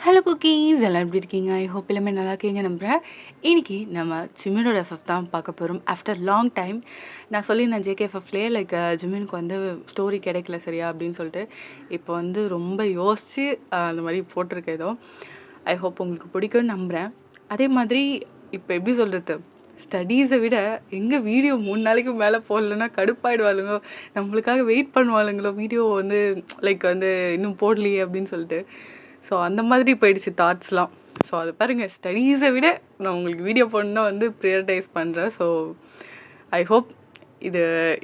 Hello cookies எல்லாம் எப்படி இருக்கீங்க? ஐ ஹோப் எல்லாமே நல்லா இருக்கீங்க நம்புகிறேன். இன்னைக்கு நம்ம ஜிமினோட எஃப்எஃப் தான் பார்க்க போகிறோம். ஆஃப்டர் லாங் டைம் நான் சொல்லியிருந்தேன் ஜேகேஎஃப்எஃப்லேயே ஜிமினுக்கு வந்து ஸ்டோரி கிடைக்கல சரியா அப்படின்னு சொல்லிட்டு இப்போ வந்து ரொம்ப யோசித்து அந்த மாதிரி போட்டிருக்கேன் ஏதோ. ஐ ஹோப் உங்களுக்கு பிடிக்கும்னு நம்புகிறேன். அதே மாதிரி இப்போ எப்படி சொல்கிறது, ஸ்டடீஸை விட எங்கே வீடியோ 3 நாளைக்கு மேலே போடலன்னா கடுப்பாயிடுவாளுங்க, நம்மளுக்காக வெயிட் பண்ணுவாளுங்களோ வீடியோ வந்து வந்து இன்னும் போடலையே அப்படின்னு சொல்லிட்டு. ஸோ அந்த மாதிரி போயிடுச்சு தாட்ஸ்லாம். ஸோ அது பாருங்கள், ஸ்டடீஸை விட நான் உங்களுக்கு வீடியோ போடணுன்னா வந்து ப்ரியாரிட்டைஸ் பண்ணுறேன். ஸோ ஐ ஹோப்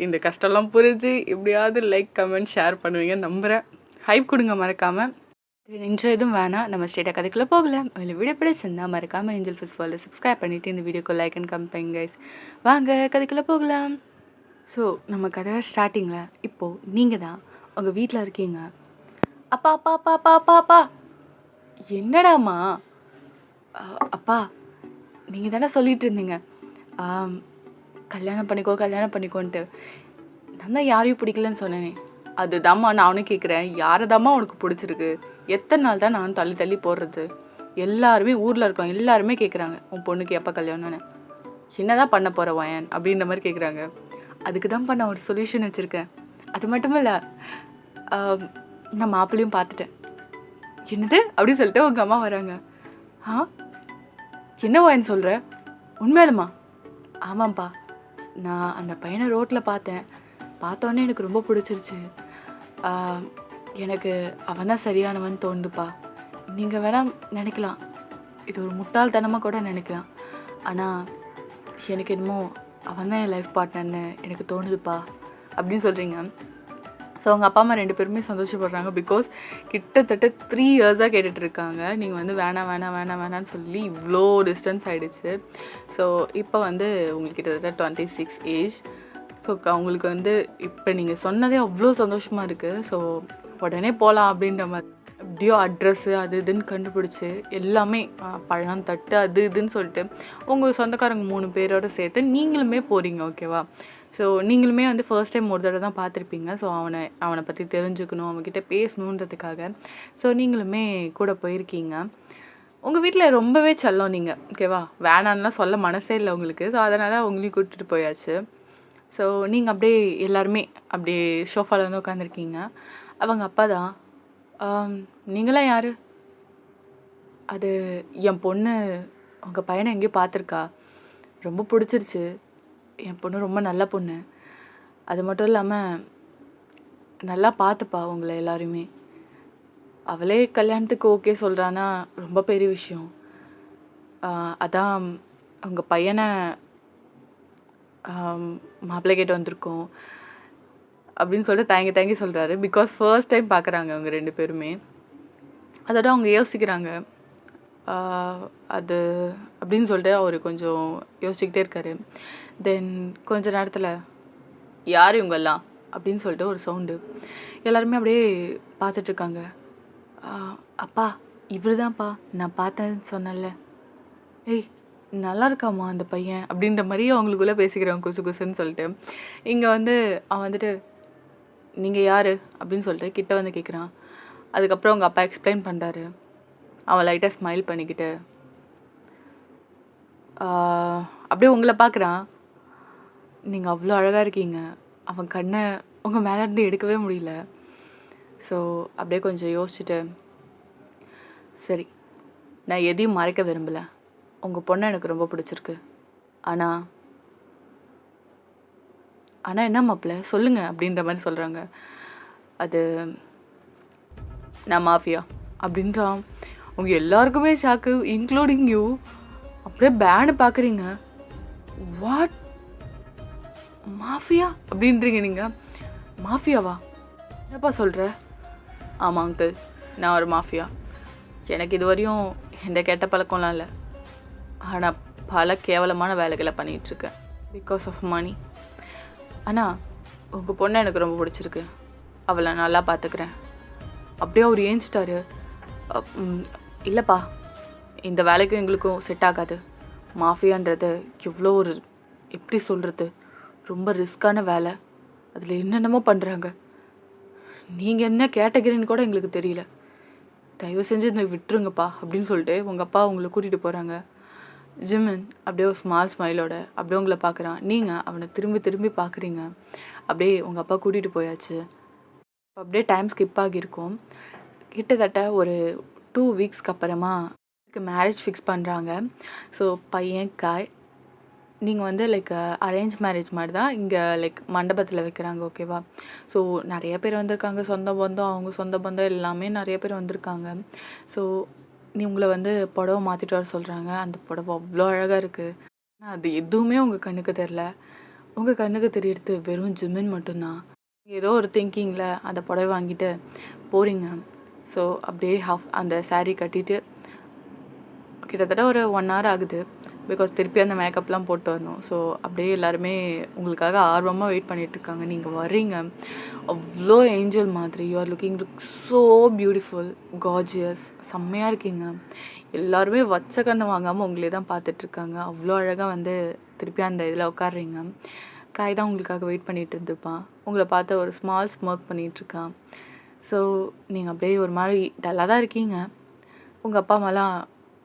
இந்த கஷ்டம்லாம் புரிஞ்சு எப்படியாவது லைக் கமெண்ட் ஷேர் பண்ணுவீங்கன்னு நம்புகிறேன். ஹைப் கொடுங்க மறக்காமல். இன்ட்ரோ எதுவும் வேணாம், நம்ம ஸ்டேட்டாக கதைக்குள்ளே போகலாம். அதில் வீடியோ பிடிச்சிருந்தா மறக்காமல் ஏஞ்சல் ஃபெஸ்டிவலில் சப்ஸ்கிரைப் பண்ணிவிட்டு இந்த வீடியோக்கு லைக் அண்ட் கமெண்ட் பண்ணுங்க கைஸ். வாங்க கதைக்குள்ளே போகலாம். ஸோ நம்ம கதை ஸ்டார்டிங்கில் இப்போது நீங்கள் தான் உங்கள் வீட்டில் இருக்கீங்க. அப்பா அப்பா அப்பா அப்பா அப்பா அப்பா என்னடாம்மா? அப்பா நீங்கள் தானே சொல்லிட்டு இருந்தீங்க கல்யாணம் பண்ணிக்கோ கல்யாணம் பண்ணிக்கோன்ட்டு. நான் தான் யாரையும் பிடிக்கலன்னு சொன்னேனே. அதுதாம்மா நானும் கேட்குறேன், யாரைதாம்மா உனக்கு பிடிச்சிருக்கு? எத்தனை நாள் தான் நானும் தள்ளி தள்ளி போடுறது? எல்லாருமே ஊரில் இருக்கோம், எல்லாருமே கேட்குறாங்க உன் பொண்ணுக்கு எப்போ கல்யாணம்னு. என்னதான் பண்ண போகிற வயன் அப்படின்ற மாதிரி கேட்குறாங்க. அதுக்கு தான்ப்பா நான் ஒரு சொல்யூஷன் வச்சுருக்கேன். அது மட்டும் இல்லை, நான் மாப்பிள்ளையும் பார்த்துட்டேன். என்னது அப்படின்னு சொல்லிட்டு உங்கள் அம்மா வராங்க. என்ன வாயின்னு சொல்கிற? உண்மையிலுமா? ஆமாம்ப்பா, நான் அந்த பையனை ரோட்டில் பார்த்தோன்னே எனக்கு ரொம்ப பிடிச்சிருச்சு. எனக்கு அவன் தான் சரியானவன் தோணுதுப்பா. நீங்கள் வேணால் நினைக்கலாம், இது ஒரு முட்டாள்தனமாக கூட நினைக்கலாம், ஆனால் எனக்கு என்னமோ அவன் தான் என் லைஃப் பார்ட்னர்னு எனக்கு தோணுதுப்பா அப்படின்னு சொல்கிறீங்க. ஸோ அவங்க அப்பா அம்மா 2 பேருமே சந்தோஷப்படுறாங்க. பிகாஸ் கிட்டத்தட்ட 3 இயர்ஸாக கேட்டுட்ருக்காங்க. நீங்கள் வந்து வேணாம் வேணாம் வேணாம் வேணான்னு சொல்லி இவ்வளோ டிஸ்டன்ஸ் ஆகிடுச்சு. ஸோ இப்போ வந்து உங்களுக்கு கிட்டத்தட்ட 26 ஏஜ். ஸோ அவங்களுக்கு வந்து இப்போ நீங்கள் சொன்னதே அவ்வளோ சந்தோஷமாக இருக்குது. ஸோ உடனே போகலாம் அப்படின்ற மாதிரி எப்படியோ அட்ரெஸ்ஸு அது இதுன்னு கண்டுபிடிச்சி எல்லாமே பழம் தட்டு அது இதுன்னு சொல்லிட்டு உங்கள் சொந்தக்காரங்க 3 பேரோடு சேர்த்து நீங்களுமே போகிறீங்க. ஓகேவா? ஸோ நீங்களுமே வந்து ஃபர்ஸ்ட் டைம் ஒரு தடவை தான் பார்த்துருப்பீங்க. ஸோ அவனை பற்றி தெரிஞ்சுக்கணும், அவன்கிட்ட பேசணுன்றதுக்காக ஸோ நீங்களுமே கூட போயிருக்கீங்க. உங்கள் வீட்டில் ரொம்பவே செல்லம் நீங்கள், ஓகேவா? வேணான்லாம் சொல்ல மனசே இல்லை உங்களுக்கு. ஸோ அதனால் அவங்களையும் கூட்டிகிட்டு போயாச்சு. ஸோ நீங்கள் அப்படியே எல்லாருமே அப்படியே ஷோஃபாவில் வந்து உட்காந்துருக்கீங்க. அவங்க அப்பா தான், நீங்களாம் யார்? அது என் பொண்ணு உங்கள் பையனை எங்கேயோ பார்த்துருக்கா, ரொம்ப பிடிச்சிருச்சு. என் பொண்ணு ரொம்ப நல்ல பொண்ணு, அது மட்டும் இல்லாமல் நல்லா பார்த்துப்பா உங்களை எல்லாருமே. அவளே கல்யாணத்துக்கு ஓகே சொல்கிறான்னா ரொம்ப பெரிய விஷயம். அதான் உங்கள் பையனை மாப்பிள்ளை கேட்டு வந்திருக்கோம் அப்படின்னு சொல்லிட்டு தயங்கி சொல்கிறாரு. பிகாஸ் ஃபர்ஸ்ட் டைம் பார்க்குறாங்க அவங்க 2 பேருமே. அதோட அவங்க யோசிக்கிறாங்க. அது அப்படின்னு சொல்லிட்டு அவர் கொஞ்சம் யோசிச்சுக்கிட்டே இருக்காரு. தென் கொஞ்ச நேரத்தில் யார் இவங்கெல்லாம் அப்படின்னு சொல்லிட்டு ஒரு சவுண்டு. எல்லாருமே அப்படியே பார்த்துட்ருக்காங்க. அப்பா இவர் தான்ப்பா நான் பார்த்தேன்னு சொன்னேன்ல. ஏய் நல்லா இருக்காம்மா அந்த பையன் அப்படின்ற மாதிரி அவங்களுக்குள்ளே பேசிக்கிறாங்க குசு குசுன்னு சொல்லிட்டு. இங்கே வந்து அவன் வந்துட்டு நீங்கள் யார் அப்படின்னு சொல்லிட்டு கிட்ட வந்து கேட்குறான். அதுக்கப்புறம் அவங்க அப்பா எக்ஸ்பிளைன் பண்ணுறாரு. அவன் லைட்டாக ஸ்மைல் பண்ணிக்கிட்டு அப்படியே உங்களை பார்க்குறான். நீங்கள் அவ்வளோ அழகாக இருக்கீங்க. அவன் கண்ணை உங்கள் மேலேருந்து எடுக்கவே முடியல. ஸோ அப்படியே கொஞ்சம் யோசிச்சுட்டு, சரி நான் எதையும் மறைக்க விரும்பலை, உங்கள் பொண்ணை எனக்கு ரொம்ப பிடிச்சிருக்கு. ஆனால் என்ன மாப்பிள்ள சொல்லுங்கள் அப்படின்ற மாதிரி சொல்கிறாங்க. அது நான் மாஃபியா அப்படின்றான். அவங்க எல்லாருக்குமே ஷாக்கு, இன்க்ளூடிங் யூ. அப்படியே பேனு பார்க்குறீங்க. வாட், மாஃபியா அப்படின்றீங்க நீங்கள்? மாஃபியாவா? என்னப்பா சொல்கிற? ஆமாம் அங்கிள், நான் ஒரு மாஃபியா. எனக்கு இது வரையும் எந்த கெட்ட பழக்கம்லாம் இல்லை, ஆனால் பல கேவலமான வேலைகளை பண்ணிகிட்ருக்கேன் பிகாஸ் ஆஃப் மணி. ஆனால் உங்கள் பொண்ணை எனக்கு ரொம்ப பிடிச்சிருக்கு, அவளை நல்லா பார்த்துக்கிறேன். அப்படியே அவர் ஏஞ்சிட்டாரு. இல்லைப்பா, இந்த வேலைக்கும் எங்களுக்கும் செட் ஆகாது. மாஃபியான்றது எவ்வளோ ஒரு, எப்படி சொல்கிறது, ரொம்ப ரிஸ்க்கான வேலை. அதில் என்னென்னமோ பண்ணுறாங்க. நீங்கள் என்ன கேட்டகரின்னு கூட எங்களுக்கு தெரியல. தயவு செஞ்சு இந்த விட்டுருங்கப்பா அப்படின்னு சொல்லிட்டு உங்கள் அப்பா உங்களை கூட்டிகிட்டு போகிறாங்க. ஜிமின் அப்படியே ஒரு ஸ்மால் ஸ்மைலோட அப்படியே உங்களை பார்க்குறான். நீங்கள் அவனை திரும்பி திரும்பி பார்க்குறீங்க. அப்படியே உங்கள் அப்பா கூட்டிகிட்டு போயாச்சு. அப்படியே டைம் ஸ்கிப் ஆகியிருக்கும். கிட்டத்தட்ட ஒரு 2 வீக்ஸ்க்கு அப்புறமா மேரேஜ் ஃபிக்ஸ் பண்ணுறாங்க. ஸோ பையன் காய். நீங்கள் வந்து லைக் அரேஞ்ச் மேரேஜ் மாதிரி தான் இங்கே லைக் மண்டபத்தில் வைக்கிறாங்க. ஓகேவா? ஸோ நிறைய பேர் வந்திருக்காங்க. சொந்த பந்தம், அவங்க சொந்த பந்தம் எல்லாமே நிறைய பேர் வந்திருக்காங்க. ஸோ உங்களை வந்து புடவை மாற்றிட்டு வர சொல்கிறாங்க. அந்த புடவை அவ்வளோ அழகாக இருக்குது. ஆனால் அது எதுவுமே உங்கள் கண்ணுக்கு தெரில. உங்கள் கண்ணுக்கு தெரியறது வெறும் ஜிமின் மட்டும்தான். ஏதோ ஒரு திங்கிங்கில் அந்த புடவை வாங்கிட்டு போகிறீங்க. ஸோ அப்படியே அந்த saree கட்டிட்டு கிட்டத்தட்ட ஒரு 1 hour ஆகுது. பிகாஸ் திருப்பி அந்த மேக்கப்லாம் போட்டு வரணும். ஸோ அப்படியே எல்லாருமே உங்களுக்காக ஆர்வமாக வெயிட் பண்ணிகிட்ருக்காங்க. நீங்கள் வர்றீங்க. அவ்வளோ ஏஞ்சல் மாதிரி. You are looking so beautiful, gorgeous. செம்மையாக இருக்கீங்க. எல்லாருமே வச்ச கண்ணை வாங்காமல் உங்களே தான் பார்த்துட்ருக்காங்க. அவ்வளோ அழகாக வந்து திருப்பி அந்த இதில் உட்காடுறீங்க. காய் தான் உங்களுக்காக வெயிட் பண்ணிகிட்டு இருந்துப்பான். உங்களை பார்த்து ஒரு ஸ்மால் ஸ்மர்க் பண்ணிகிட்ருக்கான். ஸோ நீங்கள் அப்படியே ஒரு மாதிரி டல்லாக தான் இருக்கீங்க. உங்கள் அப்பா அம்மாலாம்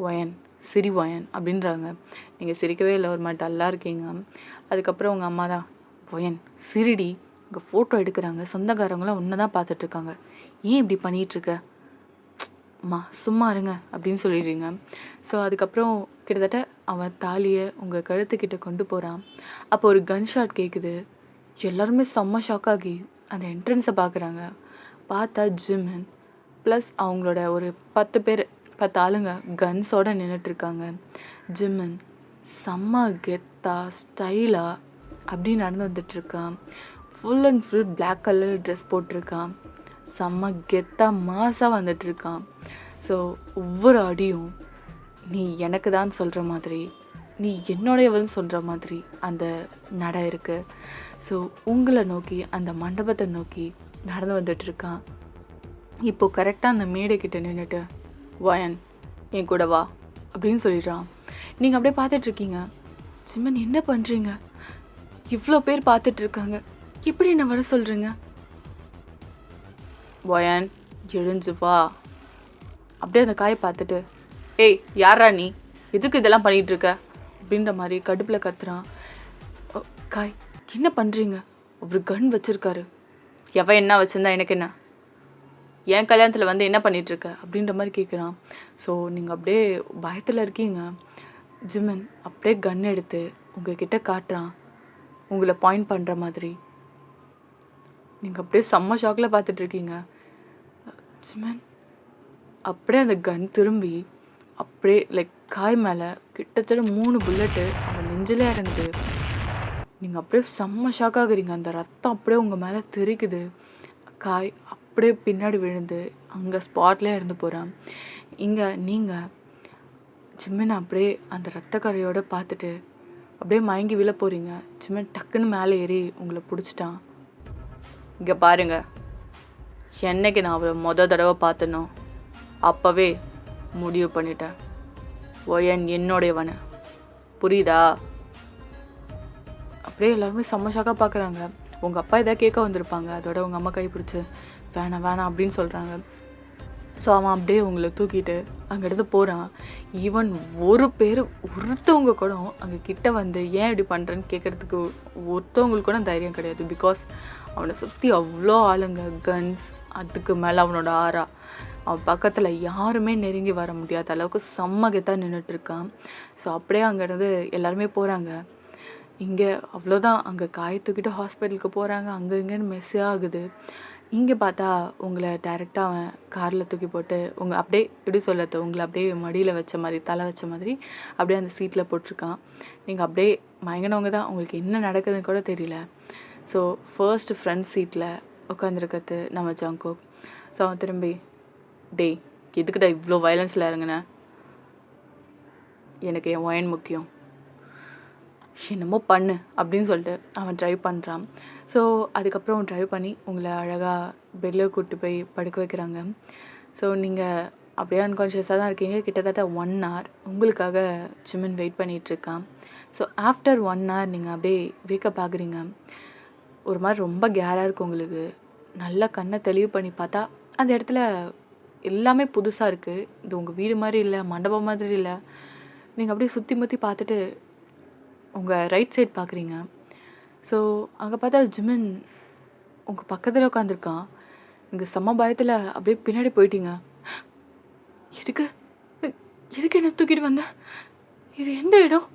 ஒயன் சிரி ஒயன் அப்படின்றாங்க. நீங்கள் சிரிக்கவே இல்லை, ஒரு மாதிரி டல்லாக இருக்கீங்க. அதுக்கப்புறம் உங்கள் அம்மா தான் ஒயன் சிரிடி, உங்கள் ஃபோட்டோ எடுக்கிறாங்க, சொந்தக்காரங்களாம் ஒன்று தான் பார்த்துட்ருக்காங்க, ஏன் இப்படி பண்ணிகிட்ருக்க, அம்மா சும்மா இருங்க அப்படின்னு சொல்லிடுறீங்க. ஸோ அதுக்கப்புறம் கிட்டத்தட்ட அவன் தாலியை உங்கள் கழுத்துக்கிட்ட கொண்டு போகிறான். அப்போ ஒரு கன் ஷாட் கேட்குது. எல்லாருமே செம்ம ஷாக் ஆகி அந்த என்ட்ரன்ஸை பார்க்குறாங்க. பார்த்தா ஜிமின் ப்ளஸ் அவங்களோட ஒரு 10 ஆளுங்க கன்ஸோடு நின்றுட்டுருக்காங்க. ஜிமின் செம்ம கெத்தா ஸ்டைலாக அப்படி நடந்து வந்துட்டுருக்கான். Full and full black colour dress போட்டிருக்கான். செம்ம கெத்தாக மாசாக வந்துட்டுருக்கான். ஸோ ஒவ்வொரு அடியும் நீ எனக்கு தான் சொல்கிற மாதிரி, நீ என்னுடையவள்னு சொல்கிற மாதிரி அந்த நடை இருக்குது. ஸோ உங்களை நோக்கி அந்த மண்டபத்தை நோக்கி நடந்து வந்துட்டுருக்கான். இப்போது கரெக்டாக அந்த மேடைக்கிட்ட நின்றுட்டு வயன் என் கூட வா அப்படின்னு சொல்லிடுறான். நீங்கள் அப்படியே பார்த்துட்ருக்கீங்க. ஜிமின் என்ன பண்ணுறீங்க? இவ்வளோ பேர் பார்த்துட்ருக்காங்க, எப்படி என்ன வர சொல்கிறீங்க? வயன் எழுஞ்சு வா. அப்படியே அந்த காயை பார்த்துட்டு ஏய் யாரா நீ, எதுக்கு இதெல்லாம் பண்ணிகிட்ருக்க அப்படின்ற மாதிரி கடுப்பில் கத்துறான். காய் என்ன பண்ணுறீங்க? அவர் கன் வச்சுருக்காரு. எவன் என்ன வச்சுருந்தா எனக்கு என்ன, என் கல்யாணத்தில் வந்து என்ன பண்ணிகிட்ருக்க அப்படின்ற மாதிரி கேட்குறான். ஸோ நீங்கள் அப்படியே பயத்தில் இருக்கீங்க. ஜிமின் அப்படியே கன் எடுத்து உங்ககிட்ட காட்டுறான், உங்களை பாயிண்ட் பண்ணுற மாதிரி. நீங்கள் அப்படியே செம்ம ஷாக்கில் பார்த்துட்ருக்கீங்க. ஜிமின் அப்படியே அந்த கன் திரும்பி அப்படியே லைக் காய் மேலே கிட்டத்தட்ட 3 புல்லட்டு அவன் நெஞ்சிலே இறங்குது. நீங்கள் அப்படியே செம்ம ஷாக் ஆகுறீங்க. அந்த ரத்தம் அப்படியே உங்கள் மேலே தெரிக்குது. காய் அப்படியே பின்னாடி விழுந்து அங்கே ஸ்பாட்லேயே இறந்து போகிறான். இங்கே நீங்கள் ஜிமின் அப்படியே அந்த ரத்த கரையோடு பார்த்துட்டு அப்படியே மயங்கி விழ போகிறீங்க. ஜிமின் டக்குன்னு மேலே ஏறி உங்களை பிடிச்சிட்டான். இங்கே பாருங்க, என்னைக்கு நான் அவளை தடவை பார்த்தனோ அப்போவே முடிவு பண்ணிட்டேன், ஒயன் என்னோடையவனை, புரியுதா? அப்படியே எல்லாருமே செம்ம ஷாக்காக பார்க்குறாங்க. உங்கள் அப்பா எதாவது கேட்க வந்திருப்பாங்க, அதோட உங்கள் அம்மா கை பிடிச்சி வேணாம் வேணாம் அப்படின்னு சொல்கிறாங்க. ஸோ அவன் அப்படியே உங்களை தூக்கிட்டு அங்கேருந்து போகிறான். ஈவன் ஒருத்தவங்க கூட அங்கே கிட்ட வந்து ஏன் இப்படி பண்ணுறேன்னு கேட்குறதுக்கு ஒருத்தவங்களுக்கு கூட தைரியம் கிடையாது. பிகாஸ் அவனை சுற்றி அவ்வளோ ஆளுங்க, கன்ஸ், அதுக்கு மேலே அவனோட ஆறா. அவன் பக்கத்தில் யாருமே நெருங்கி வர முடியாத அளவுக்கு செம்ம கெத்தாக நின்றுட்டுருக்கான். ஸோ அப்படியே அங்கேருந்து எல்லாருமே போகிறாங்க. இங்கே அவ்வளோதான், அங்கே காய தூக்கிட்டு ஹாஸ்பிட்டலுக்கு போகிறாங்க. அங்கே இங்கேன்னு மெஸ்ஸே ஆகுது. இங்கே பார்த்தா உங்களை டைரெக்டாக அவன் காரில் தூக்கி போட்டு அப்படியே எப்படி சொல்லறது, உங்களை அப்படியே மடியில் வச்ச மாதிரி, தலை வச்ச மாதிரி அப்படியே அந்த சீட்டில் போட்டிருக்கான். நீங்கள் அப்படியே மயங்கினவங்க தான், உங்களுக்கு என்ன நடக்குதுன்னு கூட தெரியல. ஸோ ஃபர்ஸ்ட் ஃப்ரண்ட் சீட்டில் உட்காந்துருக்கிறது நம்ம ஜங்குக். ஸோ அவன் திரும்பி டேய் எதுக்கிட்ட இவ்வளோ வயலன்ஸில் இறங்குனேன், எனக்கு என் ஒயன் முக்கியம், என்னமோ பண்ணு அப்படின்னு சொல்லிட்டு அவன் ட்ரைவ் பண்ணுறான். ஸோ அதுக்கப்புறம் ட்ரைவ் பண்ணி உங்களை அழகாக பெட்டில் கூப்பிட்டு போய் படுக்க வைக்கிறாங்க. ஸோ நீங்கள் அப்படியே அன்கான்ஷியஸாக தான் இருக்கீங்க. கிட்டத்தட்ட 1 hour உங்களுக்காக ஜிமின் வெயிட் பண்ணிகிட்ருக்கான். ஸோ ஆஃப்டர் 1 hour நீங்கள் அப்படியே வேக்கப் ஆகுறீங்க. ஒரு மாதிரி ரொம்ப கேராக இருக்கும் உங்களுக்கு. நல்லா கண்ணை தெளிவு பண்ணி பார்த்தா அந்த இடத்துல எல்லாமே புதுசாக இருக்குது. இது உங்கள் வீடு மாதிரி இல்லை, மண்டபம் மாதிரி இல்லை. நீங்கள் அப்படியே சுற்றி முற்றி பார்த்துட்டு உங்கள் ரைட் சைட் பார்க்குறீங்க. ஸோ அங்கே பார்த்தா ஜிமின் உங்கள் பக்கத்தில் உட்காந்துருக்கான். நீங்கள் செம்ம பயத்தில் அப்படியே பின்னாடி போயிட்டீங்க. எதுக்கு எதுக்கு என்ன தூக்கிட்டு வந்த? இது எந்த இடம்?